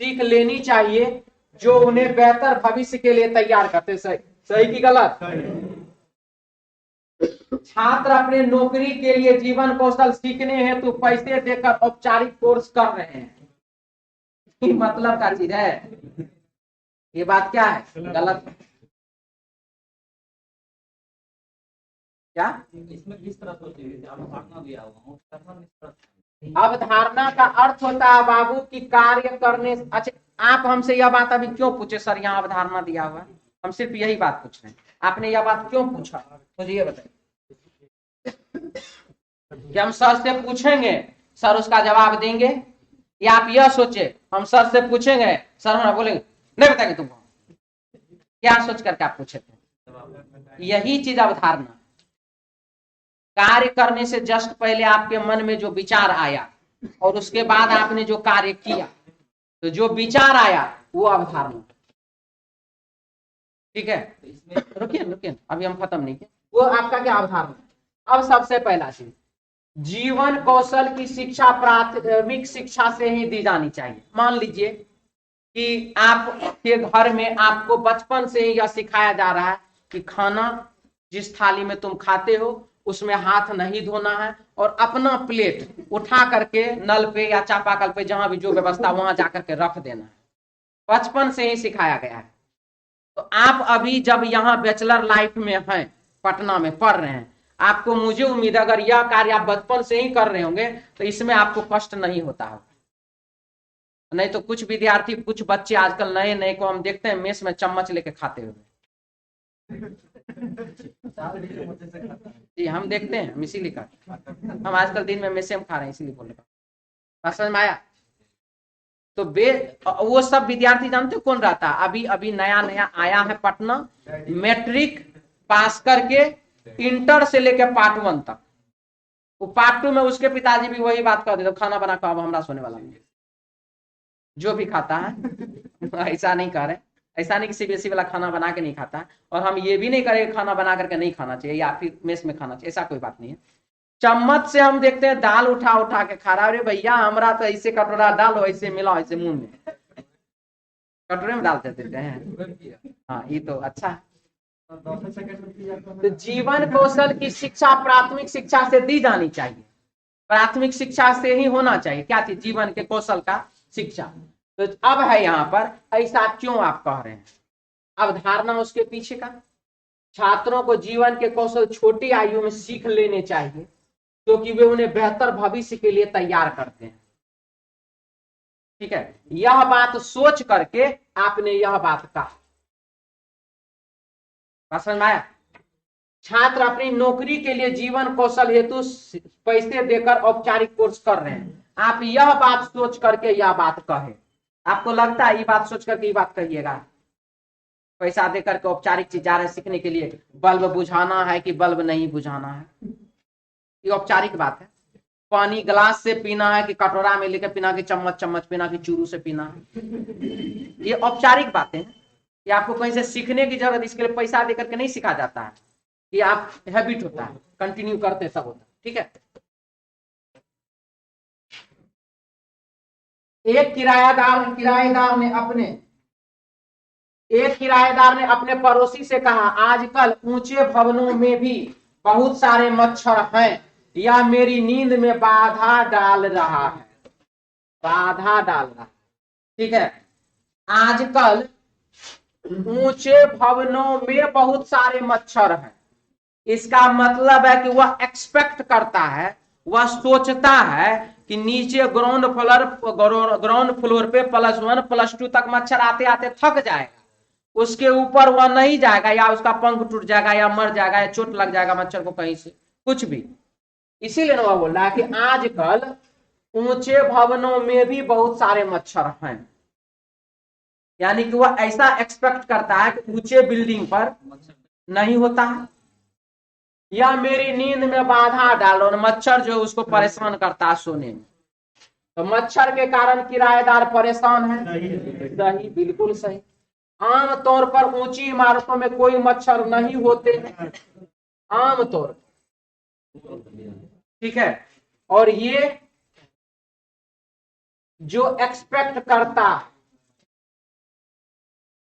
सीख लेनी चाहिए जो उन्हें बेहतर भविष्य के लिए तैयार करते। सही सही की गलत? छात्र अपने नौकरी के लिए जीवन कौशल सीखने हेतु पैसे देकर औपचारिक कोर्स कर रहे हैं। ये मतलब का चीज है, ये बात क्या है? गलत है। क्या इसमें किस तरह सोचिए, अवधारणा दिया हुआ। अवधारणा का अर्थ होता है बाबू की कार्य करने। अच्छा, आप हमसे यह बात अभी क्यों पूछे सर यहाँ अवधारणा दिया हुआ है? हम सिर्फ यही बात पूछ रहे हैं, आपने यह बात क्यों पूछा मुझे ये बताइए। कि हम सर से पूछेंगे, सर उसका जवाब देंगे, या आप यह सोचे हम सर से पूछेंगे, सर हमारा बोलेंगे नहीं बताएंगे तुमको? क्या सोच करके आप पूछे थे? यही चीज अवधारणा। कार्य करने से जस्ट पहले आपके मन में जो विचार आया और उसके बाद आपने जो कार्य किया, तो जो विचार आया वो अवधारणा। ठीक है, रुकिए रुकिए, अभी हम खत्म नहीं किए। वो आपका क्या अवधारणा। अब सबसे पहला चीज, जीवन कौशल की शिक्षा प्राथमिक शिक्षा से ही दी जानी चाहिए। मान लीजिए कि आपके घर में आपको बचपन से ही यह सिखाया जा रहा है कि खाना जिस थाली में तुम खाते हो उसमें हाथ नहीं धोना है, और अपना प्लेट उठा करके नल पे या चापाकल पे जहां भी जो व्यवस्था वहां जाकर के रख देना है। बचपन से ही सिखाया गया है। तो आप अभी जब यहाँ बैचलर लाइफ में हैं, पटना में पढ़ रहे हैं, आपको मुझे उम्मीद है अगर यह कार्य आप बचपन से ही कर रहे होंगे तो इसमें आपको कष्ट नहीं होता है। नहीं तो कुछ विद्यार्थी, कुछ बच्चे आजकल नए नए को हम देखते हैं मेस में चम्मच लेके खाते हुए। जी हम देखते हैं, हम इसीलिए खाते, हम आजकल दिन में मेसे में खा रहे हैं, इसीलिए बोल रहे। समझ में आया? तो वो सब विद्यार्थी जानते हो कौन रहता है? अभी अभी नया नया आया है पटना, मैट्रिक पास करके इंटर से लेके पार्ट 1 तक। वो पार्ट 2 में उसके पिताजी भी वही बात कर देते, खाना बना के अब हमरा सोने वाला नहीं। जो भी खाता है ऐसा नहीं कर रहे, ऐसा नहीं कि सीबीएसई वाला खाना बना के नहीं खाता है, और हम ये भी नहीं करें खाना बना करके नहीं खाना चाहिए या फिर मेस में खाना चाहिए, ऐसा कोई बात नहीं है। चम्मच से हम देखते हैं दाल उठा उठा के खा रहा है। अरे भैया हमरा तो ऐसे कटोरा डालो, ऐसे मिलाओ, ऐसे मुंह में कटोरे में डालते देते हैं। हाँ ये तो अच्छा है। तो जीवन कौशल की शिक्षा प्राथमिक शिक्षा से दी जानी चाहिए, प्राथमिक शिक्षा से ही होना चाहिए। क्या चीज? जीवन के कौशल का शिक्षा। तो अब है यहाँ पर ऐसा क्यों आप कह रहे हैं? अवधारणा उसके पीछे का, छात्रों को जीवन के कौशल छोटी आयु में सीख लेने चाहिए, क्योंकि वे उन्हें बेहतर भविष्य के लिए तैयार करते हैं। ठीक है, यह बात सोच करके आपने यह बात कहा। समझ में आया? छात्र अपनी नौकरी के लिए जीवन कौशल हेतु पैसे देकर औपचारिक कोर्स कर रहे हैं। आप यह बात सोच करके यह बात कहे। आपको लगता है ये बात सोच करके ये बात कहिएगा? पैसा देकर के औपचारिक चीज जा रहे सीखने के लिए, बल्ब बुझाना है कि बल्ब नहीं बुझाना है, ये औपचारिक बात है। पानी ग्लास से पीना है कि कटोरा में लेकर पीना, कि चम्मच चम्मच पीना, कि चूरू से पीना है, ये औपचारिक बातें हैं। ये आपको कहीं से सीखने की जरूरत, इसके लिए पैसा देकर के नहीं सिखा जाता है, ये आप हैबिट होता है, कंटिन्यू करते सब होता है। ठीक है, एक किराएदार ने अपने पड़ोसी से कहा, आजकल ऊंचे भवनों में भी बहुत सारे मच्छर हैं, यह मेरी नींद में बाधा डाल रहा है। बाधा डाल रहा है। ठीक है, आजकल ऊंचे भवनों में बहुत सारे मच्छर हैं, इसका मतलब है कि वह एक्सपेक्ट करता है, वह सोचता है कि नीचे ग्राउंड फ्लोर पे +1 +2 तक मच्छर आते आते थक जाएगा, उसके ऊपर वह नहीं जाएगा, या उसका पंख टूट जाएगा, या मर जाएगा, या चोट लग जाएगा मच्छर को कहीं से, कुछ भी। इसीलिए वह बोल रहा है कि आजकल ऊंचे भवनों में भी बहुत सारे मच्छर हैं, यानी कि वह ऐसा एक्सपेक्ट करता है कि ऊंचे बिल्डिंग पर नहीं होता है, या मेरी नींद में बाधा डाल रहा हूं, मच्छर जो है उसको परेशान करता है सोने में, तो मच्छर के कारण किराएदार परेशान है। सही, बिल्कुल सही। आमतौर पर ऊंची इमारतों में कोई मच्छर नहीं होते हैं, आमतौर, ठीक है। और ये जो एक्सपेक्ट करता है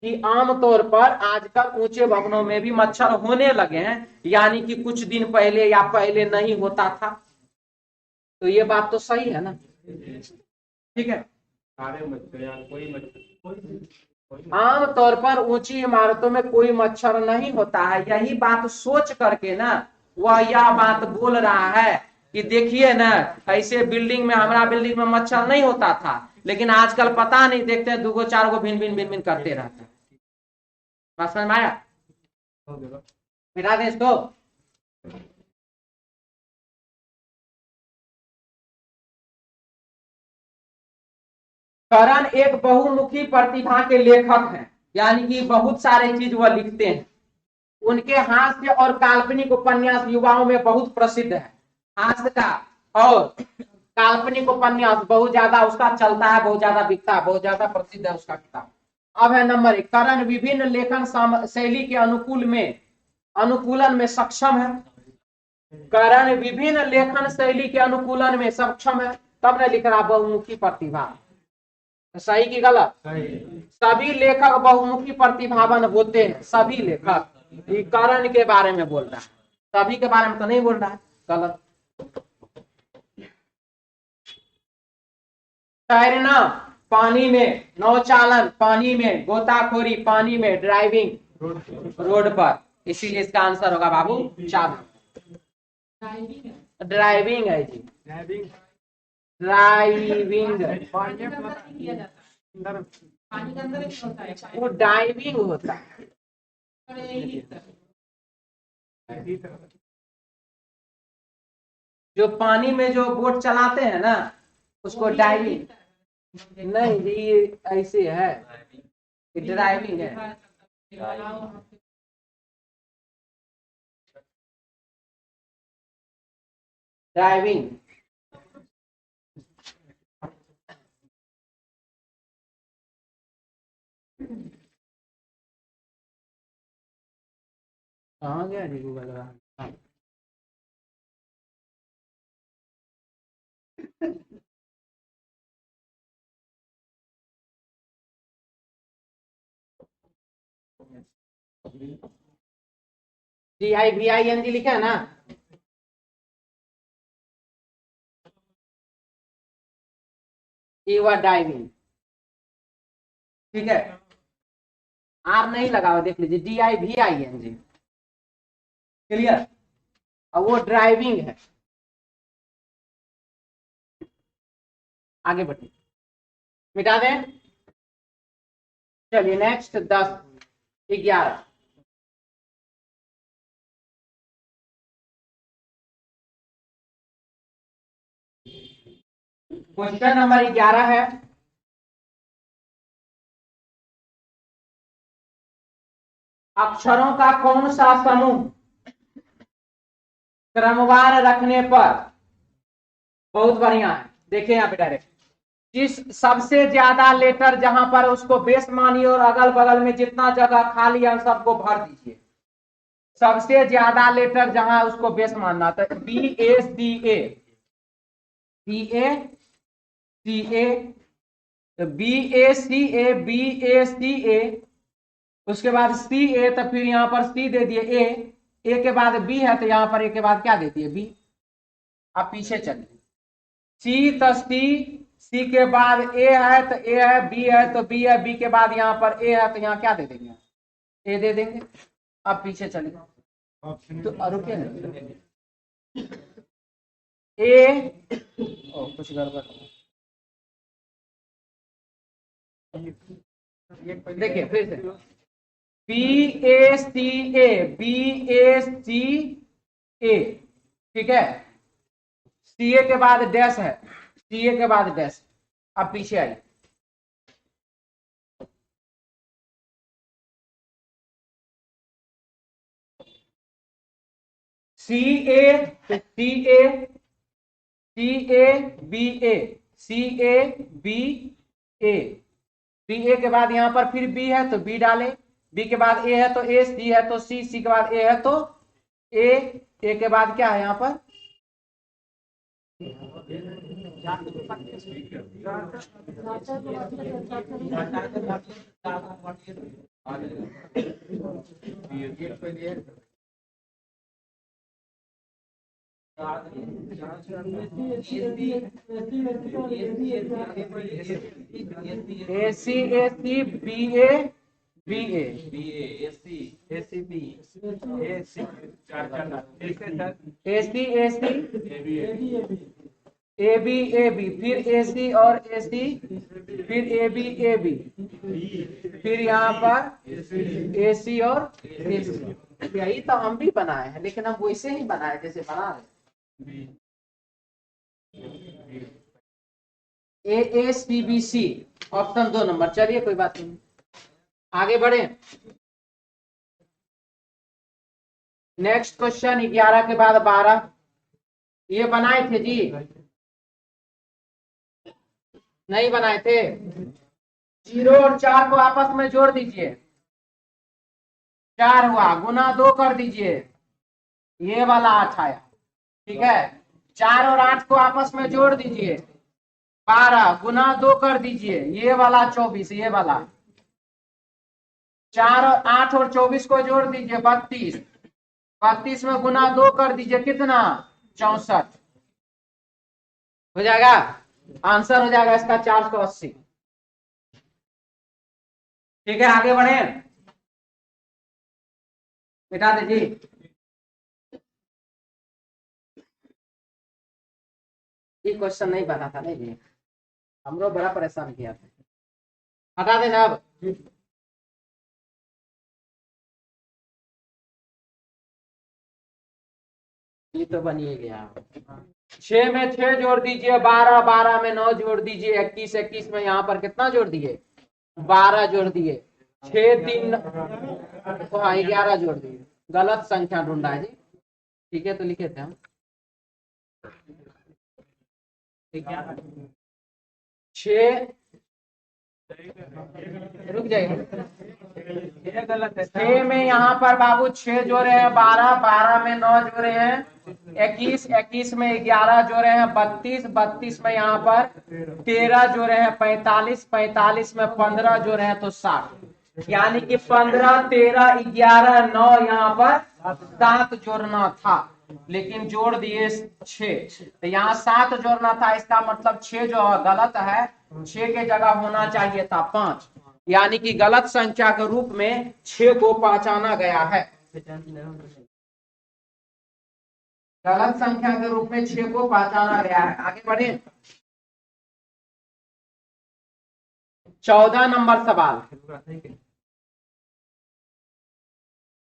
कि आमतौर पर आजकल ऊंचे भवनों में भी मच्छर होने लगे हैं, यानी कि कुछ दिन पहले या पहले नहीं होता था, तो ये बात तो सही है ना, ठीक है। सारे मच्छर या कोई मच्छर आमतौर पर ऊंची इमारतों में कोई मच्छर नहीं होता है, यही बात सोच करके ना वह यह बात बोल रहा है कि देखिए ना, ऐसे बिल्डिंग में, हमारा बिल्डिंग में मच्छर नहीं होता था, लेकिन आजकल पता नहीं, देखते हैं 2-4 भिन भिन भिन भिन करते रहते हैं। बात समझ में आया? मिटा दें इसको। करण एक बहुमुखी प्रतिभा के लेखक हैं, यानी कि बहुत सारे चीज वह लिखते हैं। उनके हास्य और काल्पनिक उपन्यास युवाओं में बहुत प्रसिद्ध है। हास्य का और काल्पनिक उपन्यास बहुत ज्यादा उसका चलता है, बहुत ज्यादा बिकता है, बहुत ज्यादा प्रसिद्ध है उसका किताब। अब है नंबर 1, करण विभिन्न लेखन शैली के अनुकूलन में सक्षम है। करण विभिन्न लेखन शैली के अनुकूलन में सक्षम है, तब न लिख रहा बहुमुखी प्रतिभा। सही की गलत? सभी लेखक बहुमुखी प्रतिभावान होते हैं, सभी लेखक। ये करण के बारे में बोल रहा है, सभी के बारे में तो नहीं बोल रहा है, गलत। तैरना पानी में, नौचालन पानी में, गोताखोरी पानी में, ड्राइविंग रोड पर, इसीलिए इसका आंसर होगा बाबू 4। ड्राइविंग है जी, ड्राइविंग, वो डाइविंग होता है। जो पानी में जो बोट चलाते हैं ना, उसको डाइविंग नहीं जी, ये ऐसे है, ड्राइविंग है। ड्राइविंग कहाँ गया जी गूगल वाला? DIVING लिखा है ना? ये डाइविंग, ठीक है। आर नहीं लगा हुआ, देख लीजिए, DIVING, क्लियर। और वो ड्राइविंग है। आगे बढ़िए, मिटा दें। चलिए नेक्स्ट 10, 11। क्वेश्चन नंबर 11 है, अक्षरों का कौन सा समूह क्रमवार रखने पर, बहुत बढ़िया है, देखिए यहाँ पे डायरेक्ट, जिस सबसे ज्यादा लेटर जहां पर उसको बेस मानिए और अगल बगल में जितना जगह खाली है सबको भर दीजिए। सबसे ज्यादा लेटर जहां उसको बेस मानना, तो BACA, तो BACA, उसके बाद CA, तो फिर यहां पर C दे दिए, A के बाद B है, तो यहां पर A के बाद क्या दे दिए, B। अब पीछे चलिए, C तो C के बाद A है, तो A है, B है तो B है, B के बाद यहाँ पर A है, तो यहाँ क्या दे देंगे, A दे देंगे। अब पीछे चलिए, तो रुके A, कुछ गड़बड़, देखिए फिर से, BACA, ठीक है। CA के बाद डैश है, CA के बाद डैश। अब पीछे आइए, C A C A C A B A C A B A B A के बाद यहां पर फिर बी है तो बी डाले, बी के बाद ए है तो ए, सी है तो सी, सी के बाद ए है तो ए के बाद क्या है यहां पर A C B A B A A C B A C A B फिर ए सी और ए सी फिर ए बी फिर यहाँ पर ए सी और ए सी। यही तो हम भी बनाए हैं, लेकिन हम वैसे ही बनाए जैसे बना रहे A C B C, option 2 number. चलिए कोई बात नहीं, आगे बढ़े। नेक्स्ट क्वेश्चन 11 के बाद 12 ये बनाए थे जी, नहीं बनाए थे? 0 और 4 को आपस में जोड़ दीजिए, 4 हुआ, गुना 2 कर दीजिए, ये वाला 8 आया, ठीक है। 4 और 8 को आपस में जोड़ दीजिए, 12 गुना 2 कर दीजिए, ये वाला 24, ये वाला 4 और 8 और 24 को जोड़ दीजिए 32, 32 में गुना 2 कर दीजिए, कितना 64 हो जाएगा। आंसर हो जाएगा इसका 480। ठीक है, आगे बढ़े, मिटा दीजिए। ये क्वेश्चन नहीं बना था, नहीं जी, हम लोग बड़ा परेशान किया था, हटा देना अब। ये तो बनिए गया। 6 में 6 जोड़ दीजिए, 12, 12 में 9 जोड़ दीजिए, 21, 21 में यहाँ पर कितना जोड़ दिए, 12 जोड़ दिए, 6 3 तो हाँ 11 जोड़ दिए। गलत संख्या ढूंढा है जी, ठीक है तो लिखे थे हम, ठीक है 6 रुक जाइए, ये गलत है। 6 में यहाँ पर बाबू 6 जोड़े हैं, 12, 12 में 9 जोड़े हैं, 21, 21 में 11 जोड़े हैं, 32, 32 में यहाँ पर 13 जोड़े हैं, 45, 45 में 15 जोड़े हैं तो 60, यानी कि 15, 13, 11, 9 यहाँ पर 7 जोड़ना था, लेकिन जोड़ दिए 6, तो यहाँ 7 जोड़ना था, इसका मतलब 6 जो गलत है, 6 के जगह होना चाहिए था 5, यानी कि गलत संख्या के रूप में 6 को पहचाना गया है, गलत संख्या के रूप में 6 को पहचाना गया है। आगे बढ़े, 14 नंबर सवाल,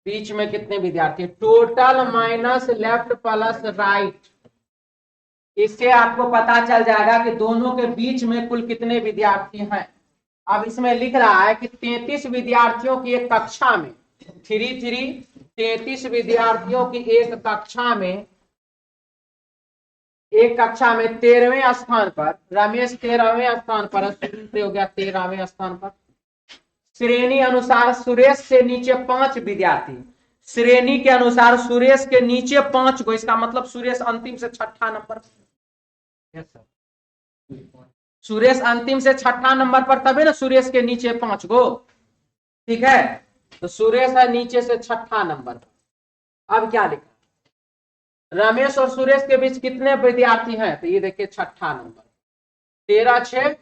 बीच में कितने विद्यार्थी, total minus left plus right, इससे आपको पता चल जाएगा कि दोनों के बीच में कुल कितने विद्यार्थी हैं। अब इसमें लिख रहा है कि 33 विद्यार्थियों की एक कक्षा में 33 विद्यार्थियों की एक कक्षा में 13वें स्थान पर, रमेश 13वें स्थान पर, हो गया 13वें स्थान पर। श्रेणी अनुसार सुरेश से नीचे 5 विद्यार्थी, श्रेणी के अनुसार सुरेश के नीचे 5 को, इसका मतलब सुरेश अंतिम से 6ठा नंबर, सुरेश अंतिम से 6ठा नंबर पर, तभी ना सुरेश के नीचे 5 को, ठीक है, तो सुरेश है नीचे से 6ठा नंबर पर। अब क्या लिखा, रमेश और सुरेश के बीच कितने विद्यार्थी हैं, तो ये देखिए 6ठा नंबर, 13 6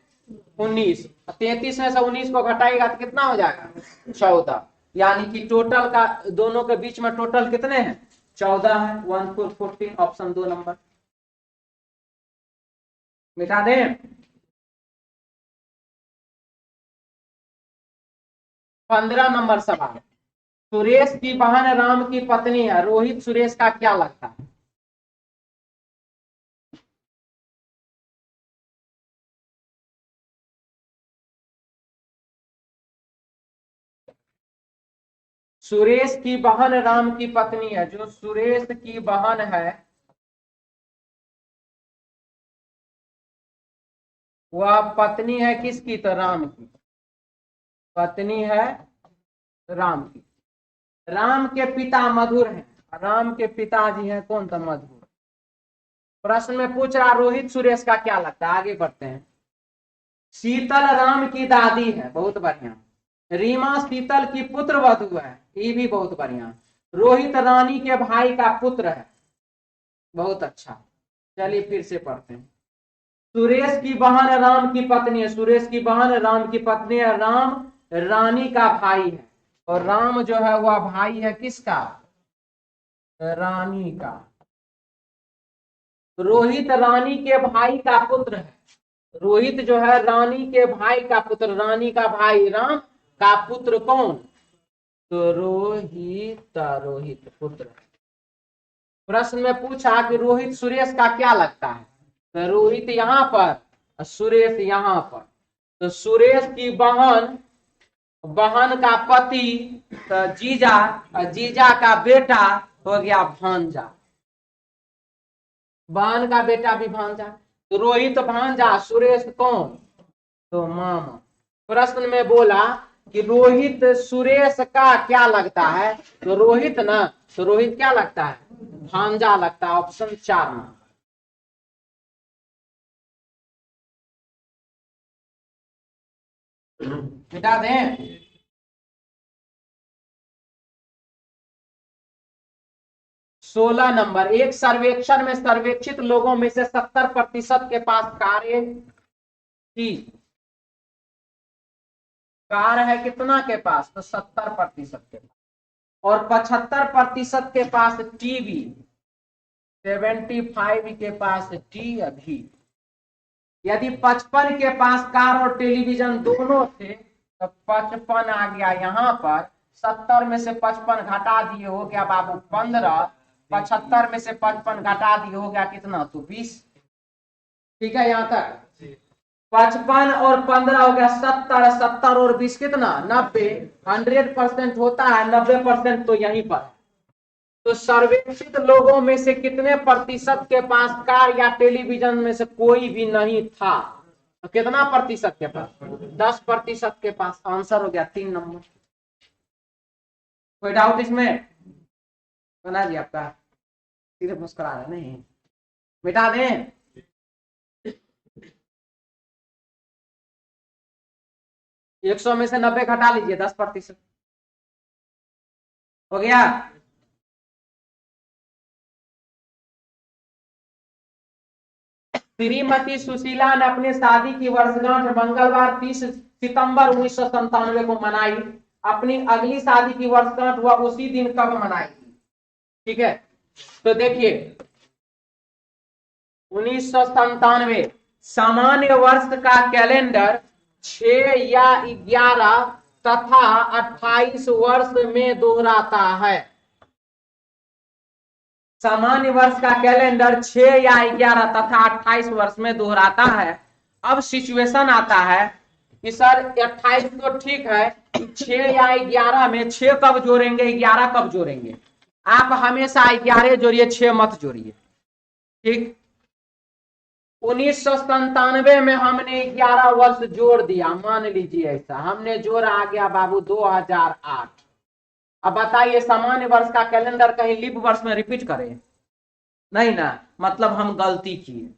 19, 33 में से 19 को घटाएगा तो कितना हो जाएगा 14, यानी कि टोटल का दोनों के बीच में टोटल कितने हैं 14 है, 1 4 14, ऑप्शन 2 नंबर। मिटा दें, 15 नंबर सवाल, सुरेश की बहन राम की पत्नी है, रोहित सुरेश का क्या लगता है? सुरेश की बहन राम की पत्नी है। जो सुरेश की बहन है वह पत्नी है किसकी? तो राम की पत्नी है, राम की। राम के पिता मधुर हैं, राम के पिताजी हैं कौन? तो मधुर। प्रश्न में पूछ रहा रोहित सुरेश का क्या लगता है? आगे बढ़ते हैं। शीतल राम की दादी है, बहुत बढ़िया। रीमा शीतल की पुत्र वधू है, ये भी बहुत बढ़िया। रोहित रानी के भाई का पुत्र है, बहुत अच्छा। चलिए फिर से पढ़ते हैं। सुरेश की बहन राम की पत्नी है, सुरेश की बहन राम की पत्नी है। राम रानी का भाई है, और राम जो है वह भाई है किसका? रानी का। रोहित रानी के भाई का पुत्र है। रोहित जो है रानी के भाई का पुत्र, रानी का भाई, राम का पुत्र कौन? तो रोहित, रोहित पुत्र। प्रश्न में पूछा कि रोहित सुरेश का क्या लगता है? तो रोहित यहाँ पर, सुरेश यहाँ पर। तो सुरेश की बहन, बहन का पति तो जीजा, और जीजा का बेटा हो गया भांजा। बहन का बेटा भी भांजा। तो रोहित भांजा, सुरेश कौन? तो मामा। प्रश्न में बोला कि रोहित सुरेश का क्या लगता है? तो रोहित ना, तो रोहित क्या लगता है? भांजा लगता है। ऑप्शन 4 में। मिटा दें। सोलह नंबर। एक सर्वेक्षण में सर्वेक्षित लोगों में से 70% के पास कार्य की कार है, कितना के पास? तो 70% के पास। और 75% के पास टीवी, 75 के पास टीवी। यदि 55 के पास कार और टेलीविजन दोनों थे तो 55 आ गया यहाँ पर। 70 में से 55 घटा दिए, हो गया बाबू 15। 75 में से 55 घटा दिए, हो गया कितना? तो 20। ठीक है यहाँ तक। 55 और 15 हो गया 70। 70 और 20 कितना? 90। 100% होता है 90% तो यहीं पर। तो सर्वेक्षित लोगों में से कितने प्रतिशत के पास कार या टेलीविजन में से कोई भी नहीं था? तो कितना प्रतिशत के पास? 10% के पास। आंसर हो गया 3 नंबर। कोई डाउट इसमें? बना जी आपका? सीधे मुस्कुरा रहे नहीं, मिटा दें। एक 100 में से 90 घटा लीजिए, 10% हो गया। श्रीमती सुशीला ने अपनी शादी की वर्षगांठ मंगलवार 30 सितंबर 1997 को मनाई। अपनी अगली शादी की वर्षगांठ वह उसी दिन कब मनाएगी? ठीक है, तो देखिए 1997 सामान्य वर्ष का कैलेंडर 6 या 11 तथा 28 वर्ष में दोहराता है। सामान्य वर्ष का कैलेंडर 6 या 11 तथा 28 वर्ष में दोहराता है। अब सिचुएशन आता है कि सर 28 तो ठीक है, 6 या 11 में 6 कब जोड़ेंगे, 11 कब जोड़ेंगे? आप हमेशा 11 जोड़िए, 6 मत जोड़िए। ठीक। 1997 में हमने 11 वर्ष जोड़ दिया, मान लीजिए ऐसा हमने जोड़ा, आ गया बाबू 2008। अब बताइए सामान्य वर्ष का कैलेंडर कहीं लीप वर्ष में रिपीट करें? नहीं ना, मतलब हम गलती किए।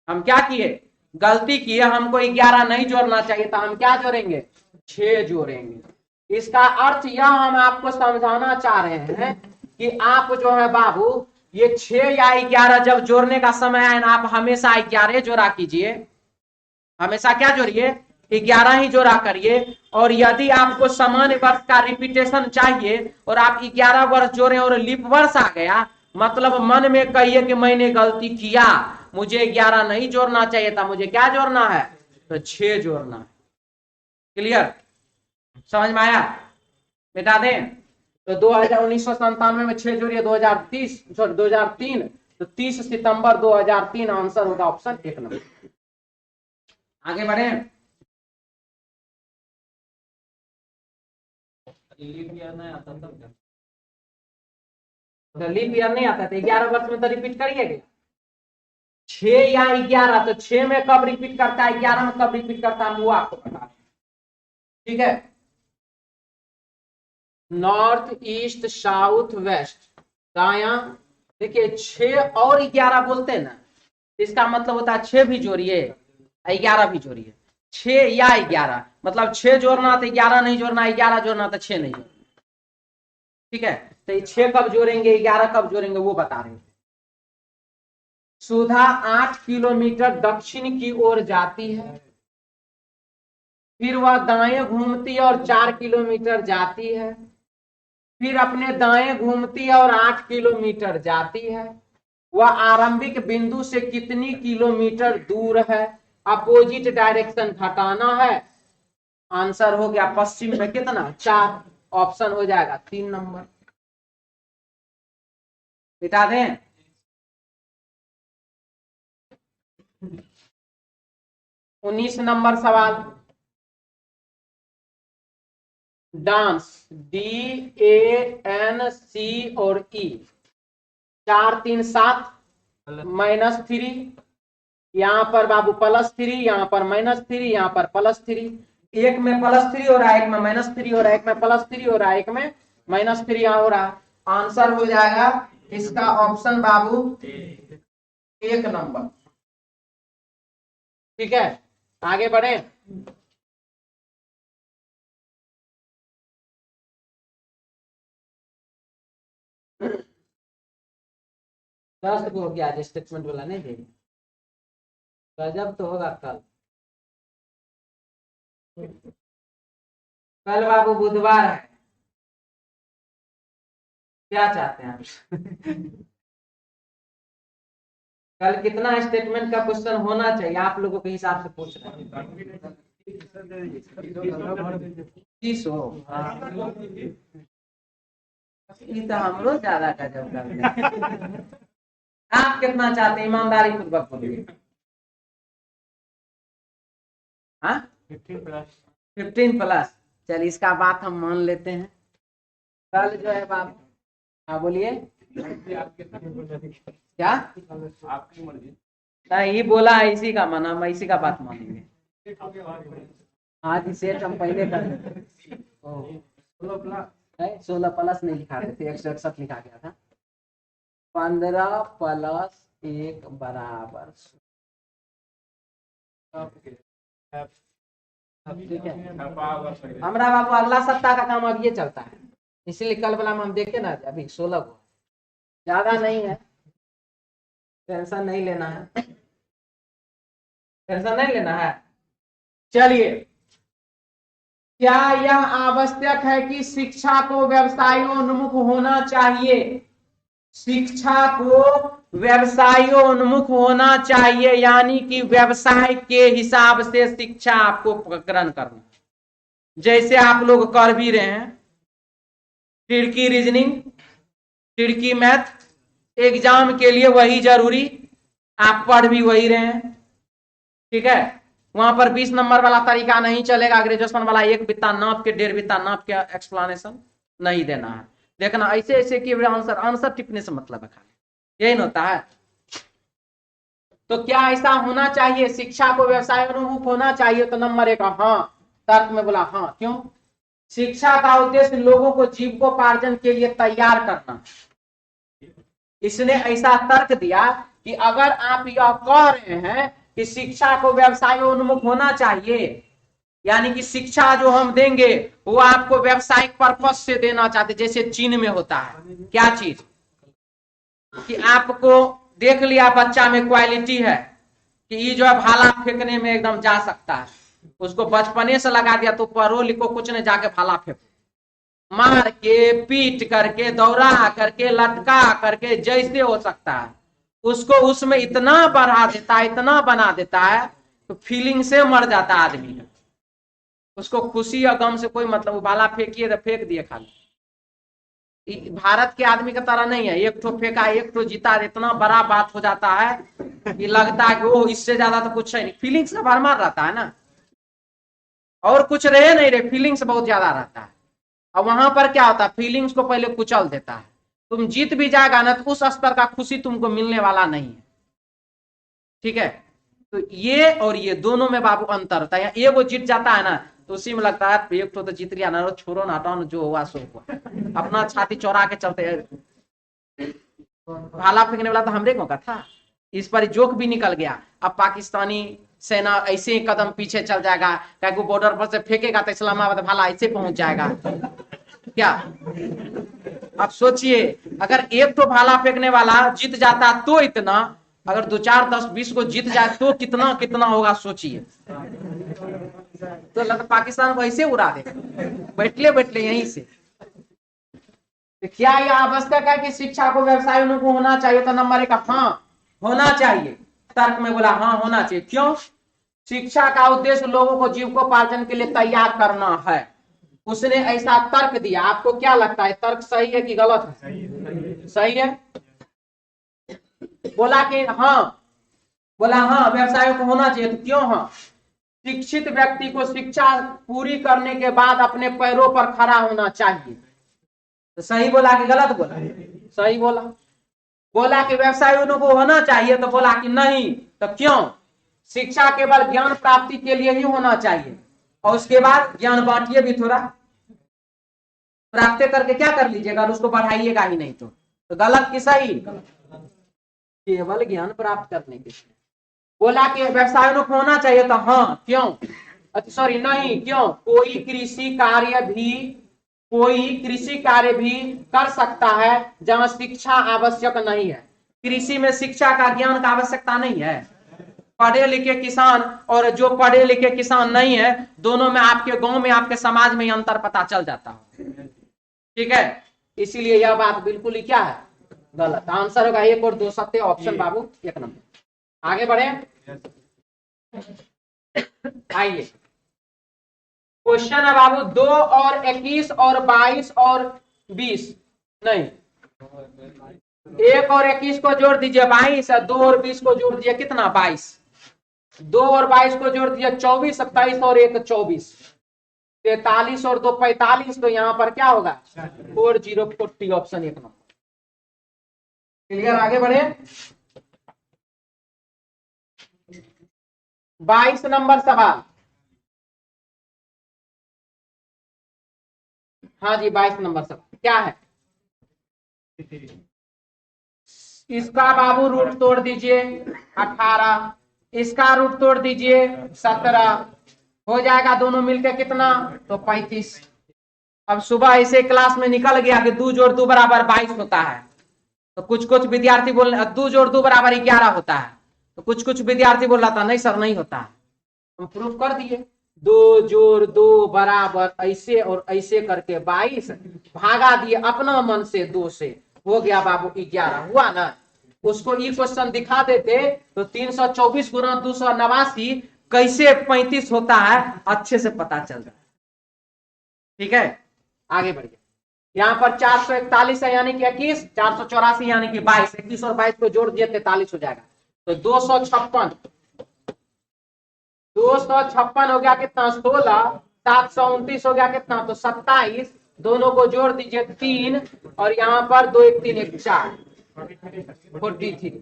हम क्या किए? गलती किए। हमको 11 नहीं जोड़ना चाहिए था, हम क्या जोड़ेंगे? 6 जोड़ेंगे। इसका अर्थ यह हम आपको समझाना चाह रहे हैं कि आप जो है बाबू ये 6 या 11 जब जोड़ने का समय आए ना, आप हमेशा 11 जोड़ा कीजिए। हमेशा क्या जोड़िए? 11 ही जोड़ा करिए। और यदि आपको सामान्य वर्ष का रिपीटेशन चाहिए और आप 11 वर्ष जोड़े और लीप वर्ष आ गया, मतलब मन में कहिए कि मैंने गलती किया, मुझे 11 नहीं जोड़ना चाहिए था, मुझे क्या जोड़ना है? तो 6 जोड़ना है। क्लियर? समझ में आया? मिटा दें। तो 1997 में 6 जोड़िए, 2003, तो 30 सितंबर 2003 आंसर होगा ऑप्शन 1 नंबर। आगे बढ़े। लीप ईयर नहीं आता तब क्या? तो लीप ईयर नहीं आता, तो 11 वर्ष में तो रिपीट करिएगा 6 या 11, तो 6 में कब रिपीट करता है, 11 में कब रिपीट करता है, वो आपको बता रहे हैं। ठीक है, नॉर्थ ईस्ट साउथ वेस्ट, दाया, देखिए 6 और 11 बोलते हैं ना, इसका मतलब होता है 6 भी जोड़िए 11 भी जोड़िए, 6 या 11, मतलब 6 जोड़ना तो 11 नहीं जोड़ना, 11 जोड़ना तो 6 नहीं जोड़ना। ठीक है, तो 6 कब जोड़ेंगे 11 कब जोड़ेंगे वो बता रहे हैं। सुधा 8 किलोमीटर दक्षिण की ओर जाती है, फिर वह दाएं घूमती है और 4 किलोमीटर जाती है, फिर अपने दाएं घूमती है और 8 किलोमीटर जाती है। वह आरंभिक बिंदु से कितनी किलोमीटर दूर है, अपोजिट डायरेक्शन घटाना है। आंसर हो गया पश्चिम में कितना 4, ऑप्शन हो जाएगा 3 नंबर। मिटा दें। उन्नीस नंबर सवाल, डांस DANC और E, 4 3 7 -3, यहाँ पर बाबू +3, यहाँ पर -3, यहाँ पर +3, एक में +3 हो रहा है, एक में -3 हो रहा है, एक में +3 हो रहा है, एक में -3 हो रहा है। आंसर हो जाएगा इसका ऑप्शन बाबू 1 नंबर। ठीक है, आगे बढ़े। दस को हो गया आज स्टेटमेंट वाला नहीं दे, गजब तो होगा कल। कल बाबू बुधवार है, क्या चाहते हैं आप? कल कितना स्टेटमेंट का क्वेश्चन होना चाहिए आप लोगों के हिसाब से पूछ रहे हैं? 30 हो, ये तो हमरो ज्यादा गजब कर रहे। आप कितना चाहते हैं ईमानदारी पूर्वक बोलिए। हाँ 15+, चलिए इसका बात हम मान लेते हैं। कल जो है बाप, हाँ बोलिए क्या, आपकी मर्जी। नहीं बोला है इसी का माना, हम इसी का बात मानेंगे। आज सेट हम पहले कर 16+ नहीं लिखा रहे थे, 161 लिखा गया था। 15 + 1 बराबर, ठीक है। हमारा बाबू अगला सप्ताह का काम अब ये चलता है, इसलिए कल वाला में हम देखे ना अभी 16 को, ज्यादा नहीं है, टेंशन नहीं लेना है, टेंशन नहीं लेना है। चलिए, क्या यह आवश्यक है कि शिक्षा को व्यवसायोन्मुख होना चाहिए, शिक्षा को व्यवसायोन्मुख होना चाहिए, यानी कि व्यवसाय के हिसाब से शिक्षा आपको ग्रहण करना, जैसे आप लोग कर भी रहे हैं। तिड़की रीजनिंग, तिड़की मैथ, एग्जाम के लिए वही जरूरी, आप पढ़ भी वही रहे हैं। ठीक है, वहां पर 20 नंबर वाला तरीका नहीं चलेगा, ग्रेजुएशन वाला 1 बित्ता नाप के 1.5 बित्ता नाप के एक्सप्लेनेशन नहीं देना है, देखना ऐसे ऐसे कि आंसर आंसर टिपने से मतलब है, खाली यही होता है। तो क्या ऐसा होना चाहिए, शिक्षा को व्यवसाय अनुरूप होना चाहिए? तो नंबर 1 हाँ, तर्क में बोला हाँ। क्यों? शिक्षा का उद्देश्य लोगों को जीविकोपार्जन के लिए तैयार करना। इसने ऐसा तर्क दिया कि अगर आप यह कह रहे हैं कि शिक्षा को व्यवसायोन्मुख होना चाहिए, यानी कि शिक्षा जो हम देंगे वो आपको व्यवसायिक पर्पस से देना चाहते, जैसे चीन में होता है क्या चीज कि आपको देख लिया बच्चा में क्वालिटी है कि ये जो है भाला फेंकने में एकदम जा सकता है, उसको बचपने से लगा दिया तो पढ़ो लिखो कुछ नहीं, जाके भाला फेंको, मार के पीट करके दौड़ा करके लटका करके जैसे हो सकता है उसको उसमें इतना बढ़ा देता है, इतना बना देता है तो फीलिंग से मर जाता है आदमी, उसको खुशी और गम से कोई मतलब, भाला फेंकिए तो फेंक दिए खाली। भारत के आदमी का तरह नहीं है, एक ठो फेंका एक ठो जीता, इतना बड़ा बात हो जाता है कि लगता है कि वो इससे ज्यादा तो कुछ है नहीं, फीलिंग्स का भरमार रहता है ना, और कुछ रहे नहीं रहे, फीलिंग्स बहुत ज्यादा रहता है। अब वहां पर क्या होता है, फीलिंग्स को पहले कुचल देता है। तुम जीत भी जाएगा ना तो उस स्तर का खुशी तुमको मिलने वाला नहीं है। ठीक है, तो ये और ये दोनों में बाबू अंतर होता है। ये वो जीत जाता है ना तो उसी में लगता है एक तो जीत गया ना, छोड़ो ना, हटाओ ना, जो हुआ सो हुआ, अपना छाती चौड़ा के चलते हैं। भाला फेंकने वाला तो हमरे को का था, इस पर जोक भी निकल गया। अब पाकिस्तानी सेना ऐसे ही कदम पीछे चल जाएगा, क्या बॉर्डर पर से फेंकेगा तो इस्लामाबाद भाला ऐसे पहुंच जाएगा क्या। अब सोचिए, अगर एक तो भाला फेंकने वाला जीत जाता तो इतना, अगर 2 4 10 20 को जीत जाए तो कितना कितना होगा सोचिए। तो पाकिस्तान को ऐसे उड़ा दे बैठले बैठले यहीं से। तो क्या यह आवश्यक है कि शिक्षा को व्यवसाय को होना चाहिए? तो नंबर 1 हाँ होना चाहिए। तर्क में बोला हाँ होना चाहिए। क्यों? शिक्षा का उद्देश्य लोगों को जीविकोपार्जन के लिए तैयार करना है। उसने ऐसा तर्क दिया। आपको क्या लगता है, तर्क सही है कि गलत है? सही है। बोला कि हाँ, बोला हाँ व्यवसाय को होना चाहिए। तो क्यों? हाँ, शिक्षित व्यक्ति को शिक्षा पूरी करने के बाद अपने पैरों पर खड़ा होना चाहिए। तो सही बोला कि गलत बोला? सही बोला। बोला कि व्यवसाय को होना चाहिए, तो बोला कि नहीं। तो क्यों? शिक्षा केवल ज्ञान प्राप्ति के लिए ही होना चाहिए, और उसके बाद ज्ञान बांटिए भी थोड़ा। प्राप्त करके क्या कर लीजिएगा, उसको बढ़ाइएगा ही नहीं। तो गलत कि सही? केवल ज्ञान प्राप्त करने के लिए। बोला कि व्यवसाय को होना चाहिए, तो हाँ क्यों? सॉरी नहीं, क्यों? कोई कृषि कार्य भी कर सकता है जहां शिक्षा आवश्यक नहीं है। कृषि में शिक्षा का ज्ञान का आवश्यकता नहीं है। पढ़े लिखे किसान और जो पढ़े लिखे किसान नहीं है, दोनों में, आपके गांव में, आपके समाज में अंतर पता चल जाता है। ठीक है, इसीलिए यह बात बिल्कुल ही क्या है, गलत। आंसर होगा 1 और 2 सत्य, ऑप्शन बाबू 1 नंबर। आगे बढ़े, आइए क्वेश्चन है बाबू 2 और 21 और 22 और 20 नहीं, 1 और 21 को जोड़ दीजिए 22, 2 और 20 को जोड़ दीजिए कितना 22, 2 और 22 को जोड़ दीजिए 24, 27 और 1 24, 43 और 2 45। तो यहाँ पर क्या होगा 4040, ऑप्शन 1 नंबर। क्लियर? आगे बढ़े, 22 नंबर सवाल। हाँ जी, 22 नंबर सवाल क्या है? इसका बाबू रूट तोड़ दीजिए 18, इसका रूट तोड़ दीजिए 17, हो जाएगा दोनों मिलकर कितना, तो 35। अब सुबह ऐसे क्लास में निकल गया कि 2 जोड़ 2 बराबर 22 होता है। तो कुछ विद्यार्थी बोल 2 जोड़ 2 बराबर 11 होता है। तो कुछ विद्यार्थी बोल रहा था नहीं सर नहीं होता है। हम प्रूफ कर दिए, 2 जोड़ 2 बराबर ऐसे और ऐसे करके 22, भागा दिए अपना मन से 2 से, हो गया बाबू 11। हुआ ना? उसको ये क्वेश्चन दिखा देते तो 324 गुना 289 कैसे 35 होता है अच्छे से पता चल जाए। ठीक है, आगे बढ़िए। यहाँ पर 441 है यानी कि 21, 484 यानी कि 22, 21 और 22 को जोड़ दिए 43 हो जाएगा। तो 256 हो गया कितना, 16, 729 हो गया कितना, तो 27, दोनों को जोड़ दीजिए 3, और यहाँ पर 2 1 3 1 4, 43।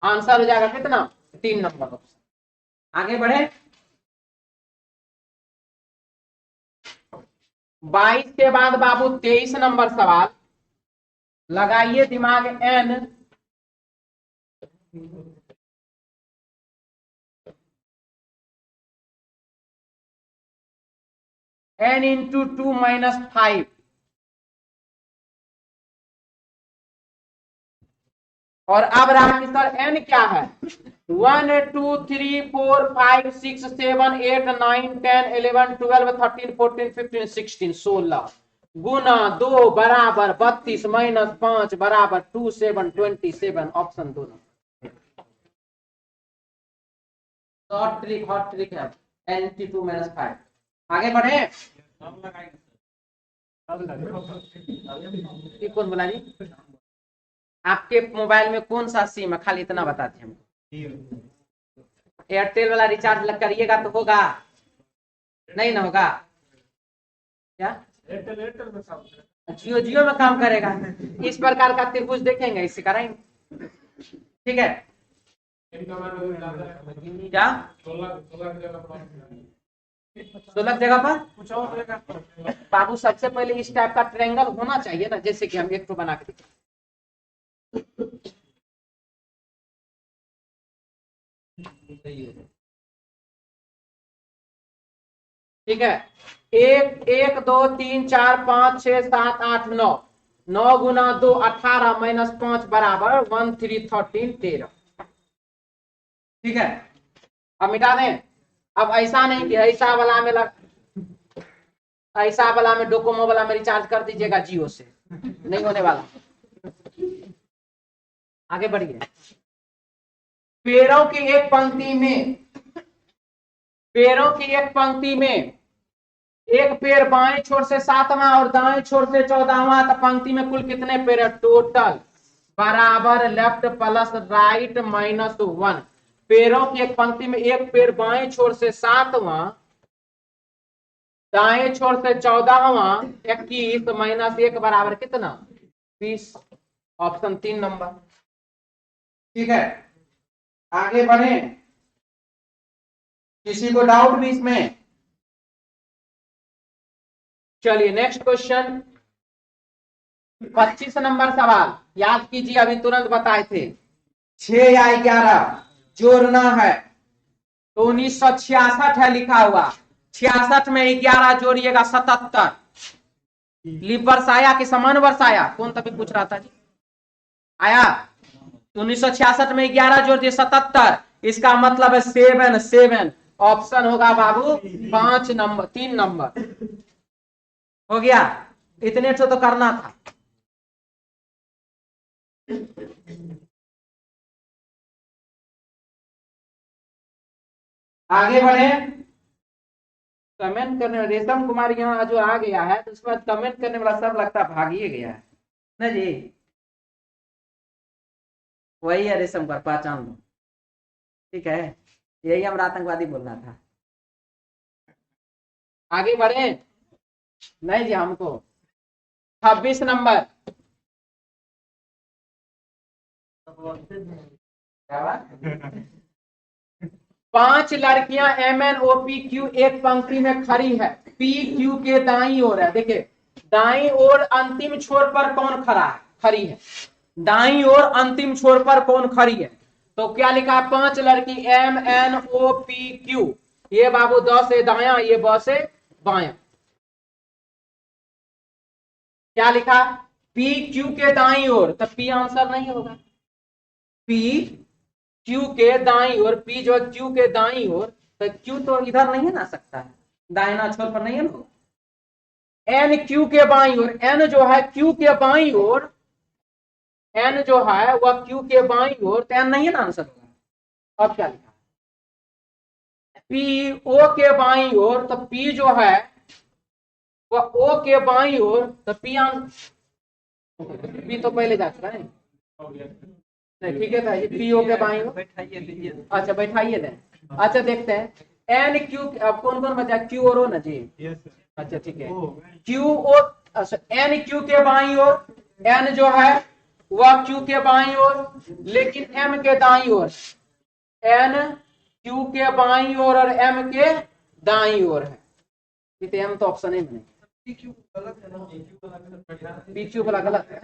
आंसर हो जाएगा कितना, 3 नंबर। आगे बढ़े, 22 के बाद बाबू 23 नंबर सवाल। लगाइए दिमाग n, n इंटू 2 माइनस 5, और अब रहा कि सर n क्या है, 1 2 3 4 5 6 7 8 9 10 11 12 13 14 15 16 16 गुना 2 बराबर 32 माइनस 5 बराबर 2 7 27, ऑप्शन 2 नंबर। हॉट ट्रिक है, n इंटू 2 माइनस 5। आगे बढ़े, कौन बोला जी? आपके मोबाइल में कौन सा सिम है, खाली इतना बताते हैं हमको। एयरटेल वाला रिचार्ज करिएगा तो होगा नहीं ना होगा क्या? एयरटेल एयरटेल में काम करेगा। जियो जियो में काम करेगा। इस प्रकार का त्रिभुज देखेंगे, इससे कराएंगे। ठीक है, इनका मान लो ज्यादा है। क्या 16 की जगह पर 16 जगह पर कुछ और रहेगा। बाबू सबसे पहले इस टाइप का ट्रायंगल होना चाहिए ना, जैसे कि हम एक तो बना के ठीक है। 1 1 2 3 4 5 6 7 8 9, 9 गुना 2 18 माइनस 5 बराबर 1 3 13 13। ठीक है, अब मिटा दें। अब ऐसा नहीं कि ऐसा वाला में ऐसा वाला में डोकोमो वाला में रिचार्ज कर दीजिएगा जियो से, नहीं होने वाला। आगे बढ़िए। पेड़ों की एक पंक्ति में, पेड़ों की एक पंक्ति में एक पेड़ बाएं छोर से 7वां और दाएं छोर से 14वां, तो पंक्ति में कुल कितने पेड़ है? टोटल बराबर लेफ्ट प्लस राइट माइनस 1। पेड़ों की एक पंक्ति में एक पेड़ बाएं छोर से 7वां, दाएं छोर से 14वां, 21 माइनस 1 बराबर कितना? 20। Option 3 number. ठीक है, आगे बढ़े। किसी को डाउट भी इसमें? चलिए नेक्स्ट क्वेश्चन, 25 नंबर सवाल याद कीजिए, अभी तुरंत बताए थे। 6 या 11 जोड़ना है तो 1966 है लिखा हुआ। 66 में 11 जोड़िएगा 77। लीप वर्ष आया कि समान वर्ष आया? कौन तभी पूछ रहा था जी, आया? 1966 में 11 जोड़ दिए 77, इसका मतलब है 7 7। ऑप्शन होगा बाबू 5 नंबर, 3 नंबर। हो गया, इतने तो करना था। आगे बढ़े। कमेंट करने, रेशम कुमार यहाँ जो आ गया है तो उसके बाद कमेंट करने वाला सब लगता भाग ही गया है ना जी। वही है रेशम पर, पहचान लो। ठीक है, यही हमारा आतंकवादी बोलना था। आगे बढ़े। नहीं जी, हमको 26 नंबर। 5 लड़कियां MNOPQ एक पंक्ति में खड़ी है। PQ के दाईं ओर है। देखिए, दाईं ओर अंतिम छोर पर कौन खड़ा है? खड़ी है। दाईं ओर अंतिम छोर पर कौन खड़ी है? तो क्या लिखा है? 5 लड़की MNOPQ। ये बाबू 10 से दाया, ये ब से बाया। क्या लिखा? PQ के दाईं ओर, तो P आंसर नहीं होगा। P Q के दाईं ओर, P जो है Q के दाईं ओर, तो Q तो इधर नहीं ना सकता है, दाहिना छोर पर नहीं है ना। N Q के बाईं ओर, N जो है Q के बाईं ओर, N जो है वह Q के बाईं ओर, तो N नहीं है ना आंसर होगा। अब क्या लिखा? P O के बाईं ओर, तो P जो है वह O के बाईं ओर, तो P P तो पहले जा चुका है। नहीं ठीक है था, पीओ के बाईं ओर बैठाइए दीजिए। अच्छा बैठाइए दें। अच्छा देखते हैं एन क्यू, अब कौन कौन बचा? क्यू और ओ ना जी। अच्छा ठीक है, क्यू ओ, अच्छा एन क्यू के बाईं ओर, एन जो है वह क्यू के बाईं ओर, लेकिन एम के दाईं ओर। एन क्यू के बाईं ओर और एम के दाईं ओर है। एम तो ऑप्शन ही नहीं। पी क्यू वाला गलत है।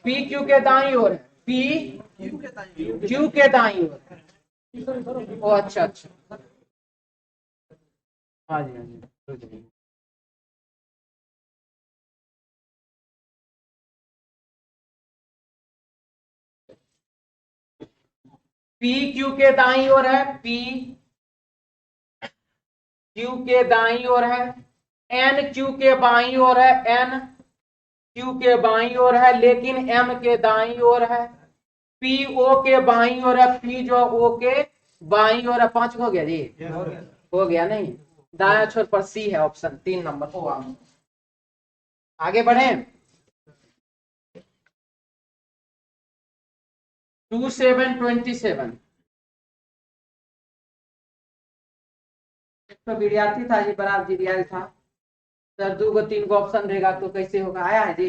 पी क्यू के दाईं ओर है। पी क्यू के दाईं ओर। ओ अच्छा अच्छा, हाँ जी हाँ जी। पी क्यू के दाईं ओर है, पी क्यू के दाईं ओर है। एन क्यू के बाईं ओर है, एन क्यू के बाईं ओर है, लेकिन एम के दाईं ओर है। पी ओ के बाईं ओर है, पी जो ओ के बाईं ओर है। 5 हो गया जी, हो गया नहीं। दाया छोर पर सी है, ऑप्शन 3 नंबर को। आगे बढ़े। 2727 तो विद्यार्थी था जी, बड़ा विद्यार्थी था, सर 2 को 3 को ऑप्शन रहेगा तो कैसे होगा? आया है जी?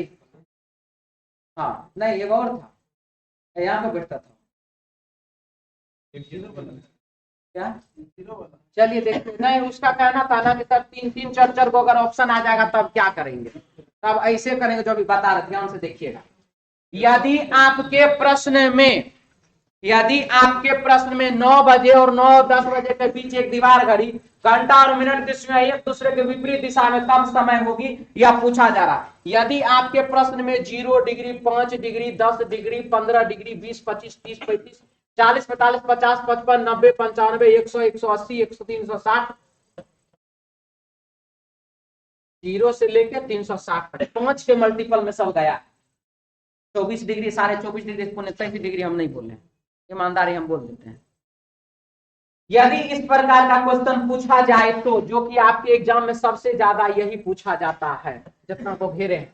हाँ नहीं, एक और था, यहाँ पे बैठता था क्या? चलिए देखते, नहीं उसका कहना था ना कि सर 3 4 को अगर ऑप्शन आ जाएगा तब क्या करेंगे? तब ऐसे करेंगे जो अभी बता रहे, ध्यान से देखिएगा। यदि आपके प्रश्न में 9 बजे और 9-10 बजे के बीच एक दीवार घड़ी घंटा और मिनट के समय एक दूसरे के विपरीत दिशा में कब समय होगी, यह पूछा जा रहा है। यदि आपके प्रश्न में 0 डिग्री, 5 डिग्री, 10 डिग्री, 15 डिग्री, 20, 25, 30, 35, 40, 45, 50, 55, 90, 95, 100, 180, 103, 160, 0 से लेकर 360 5 के मल्टीपल में सब गया। 24 डिग्री, 24.5 डिग्री, 23 डिग्री हम नहीं बोल रहे हैं, ईमानदारी हम बोल देते हैं। यदि इस प्रकार का क्वेश्चन पूछा जाए तो, जो कि आपके एग्जाम में सबसे ज्यादा यही पूछा जाता है, जितना को घेरे हैं,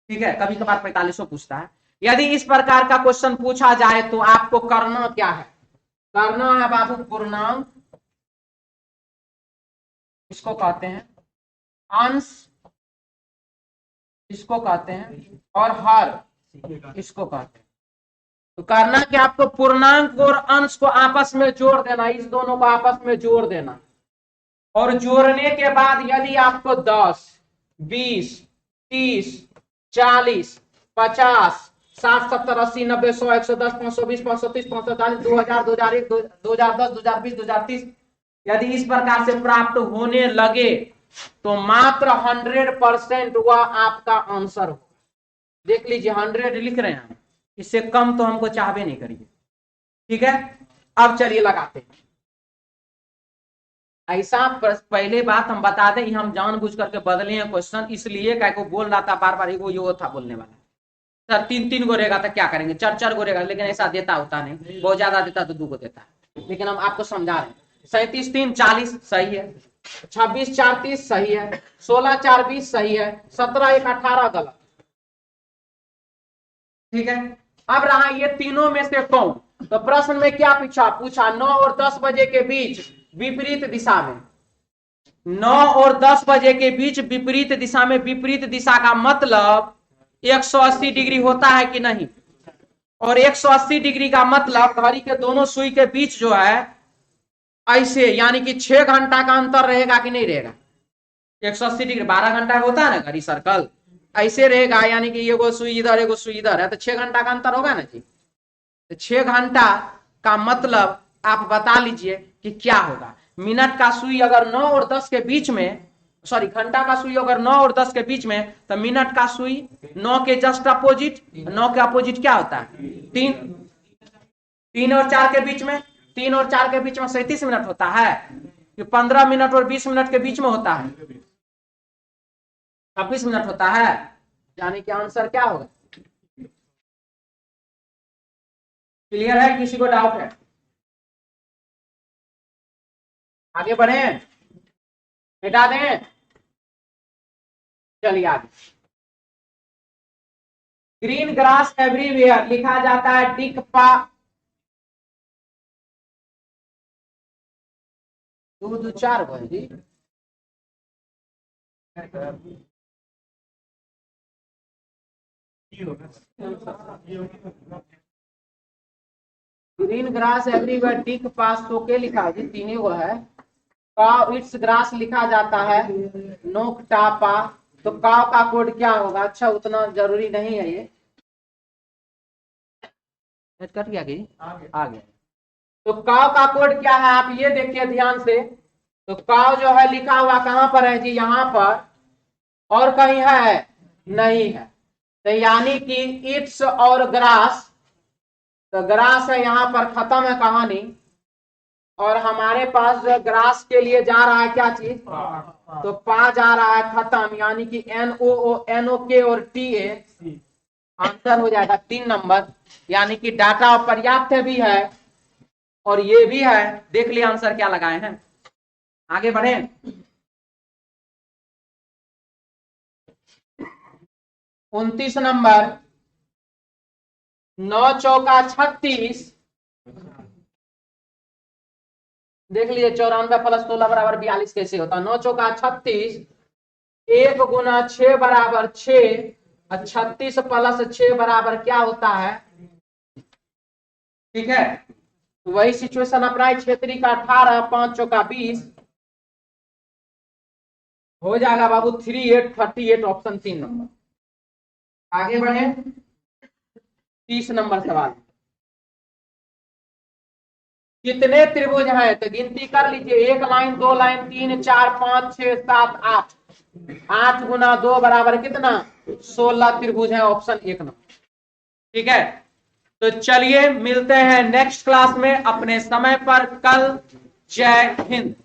ठीक है, कभी कभार 45 पूछता है। यदि इस प्रकार का क्वेश्चन पूछा जाए तो आपको करना क्या है? करना है बाबू पूर्णांक, इसको कहते हैं अंश, इसको कहते हैं और हर, इसको कहते हैं। तो करना कि आपको पूर्णांक और अंश को आपस में जोड़ देना, इस दोनों को आपस में जोड़ देना, और जोड़ने के बाद यदि आपको 10, 20, 30, 40, 50, 60, 70, 80, 90, 100, 110, 520, 530, 540, 2000, 2001, 2010, 2020, 2030 यदि इस प्रकार से प्राप्त होने लगे तो मात्र 100% वह आपका आंसर हो। देख लीजिए 100 लिख रहे हैं, इससे कम तो हमको चाहबे नहीं करिए, ठीक है। अब चलिए लगाते हैं। ऐसा पहले बात हम बता दें, हम जानबूझ करके बदले हैं क्वेश्चन, इसलिए क्या को बोल रहा था बार बार, वो यो था बोलने वाला, सर 3 को रहेगा तो क्या करेंगे, 4 को रहेगा, लेकिन ऐसा देता होता नहीं, बहुत ज्यादा देता तो 2 को देता, लेकिन हम आपको समझा रहे हैं। 37 3 40 सही है, 26 4 30 सही है, 16 4 20 सही है, 17 1 18 गलत, ठीक है। अब रहा ये तीनों में से कौन, तो प्रश्न में क्या पूछा 9 और 10 बजे के बीच विपरीत दिशा में, 9 और 10 बजे के बीच विपरीत दिशा में, विपरीत दिशा का मतलब 180 डिग्री होता है कि नहीं, और 180 डिग्री का मतलब घड़ी के दोनों सुई के बीच जो है ऐसे, यानी कि 6 घंटा का अंतर रहेगा कि नहीं रहेगा। 180 डिग्री 12 घंटा होता है ना घड़ी सर्कल, ऐसे रहेगा, यानी कि ये सुई इधर एगो सुई इधर है, तो 6 घंटा का अंतर होगा ना जी। तो 6 घंटा का मतलब आप बता लीजिए कि क्या होगा। मिनट का सुई अगर 9 और 10 के बीच में, सॉरी घंटा का सुई अगर 9 और 10 के बीच में, तो मिनट का सुई 9 के जस्ट अपोजिट, 9 के अपोजिट क्या होता है 3 और 4 के बीच में, 3 और 4 के बीच में 37 मिनट होता है, ये 15 मिनट और 20 मिनट के बीच में होता है 26 मिनट होता है, यानी कि आंसर क्या होगा। क्लियर है, किसी को डाउट है? आगे बढ़े, मिटा दें, चलिए आगे। ग्रीन ग्रास एवरीवेयर लिखा जाता है डिक पा, 2 2 4 को है जी, ग्रीन ग्रास एवरीवेयर डिक पास तो के लिखा है जी, 3 को है। काव इट्स ग्रास लिखा जाता है नोक टापा, तो काव का कोड क्या होगा? अच्छा उतना जरूरी नहीं है, ये कट गया कि आ गया। तो काव का कोड क्या है आप ये देखिए ध्यान से, तो काव जो है लिखा हुआ कहां पर है जी, यहां पर, और कहीं है नहीं है, तो यानी कि इट्स और ग्रास, तो ग्रास है यहाँ पर, खत्म है कहानी, और हमारे पास जो ग्रास के लिए जा रहा है क्या चीज, तो पा जा रहा है खत्म, यानी कि NOK और TA, आंसर हो जाएगा 3 नंबर, यानी कि डाटा पर्याप्त भी है और ये भी है। देख लिया आंसर क्या लगाए हैं, आगे बढ़े। 29 नंबर, 9 चौका 36, देख लीजिए 94 + 16 = 42 कैसे होता है। 9 चौका 36 1 गुना 6 बराबर 6 और 36 प्लस 6 बराबर क्या होता है? ठीक है, तो वही सिचुएशन अपना है। क्षेत्रीय का 18, 5 चौका 20 हो जाएगा बाबू 3838, ऑप्शन 3 नंबर। आगे बढ़े 30 नंबर सवाल। कितने त्रिभुज हैं? तो गिनती कर लीजिए, 1 लाइन, 2 लाइन, 3, 4, 5, 6, 7, 8। 8 गुना 2 बराबर कितना? 16 त्रिभुज है, ऑप्शन 1 नंबर। ठीक है, तो चलिए मिलते हैं नेक्स्ट क्लास में अपने समय पर कल। जय हिंद।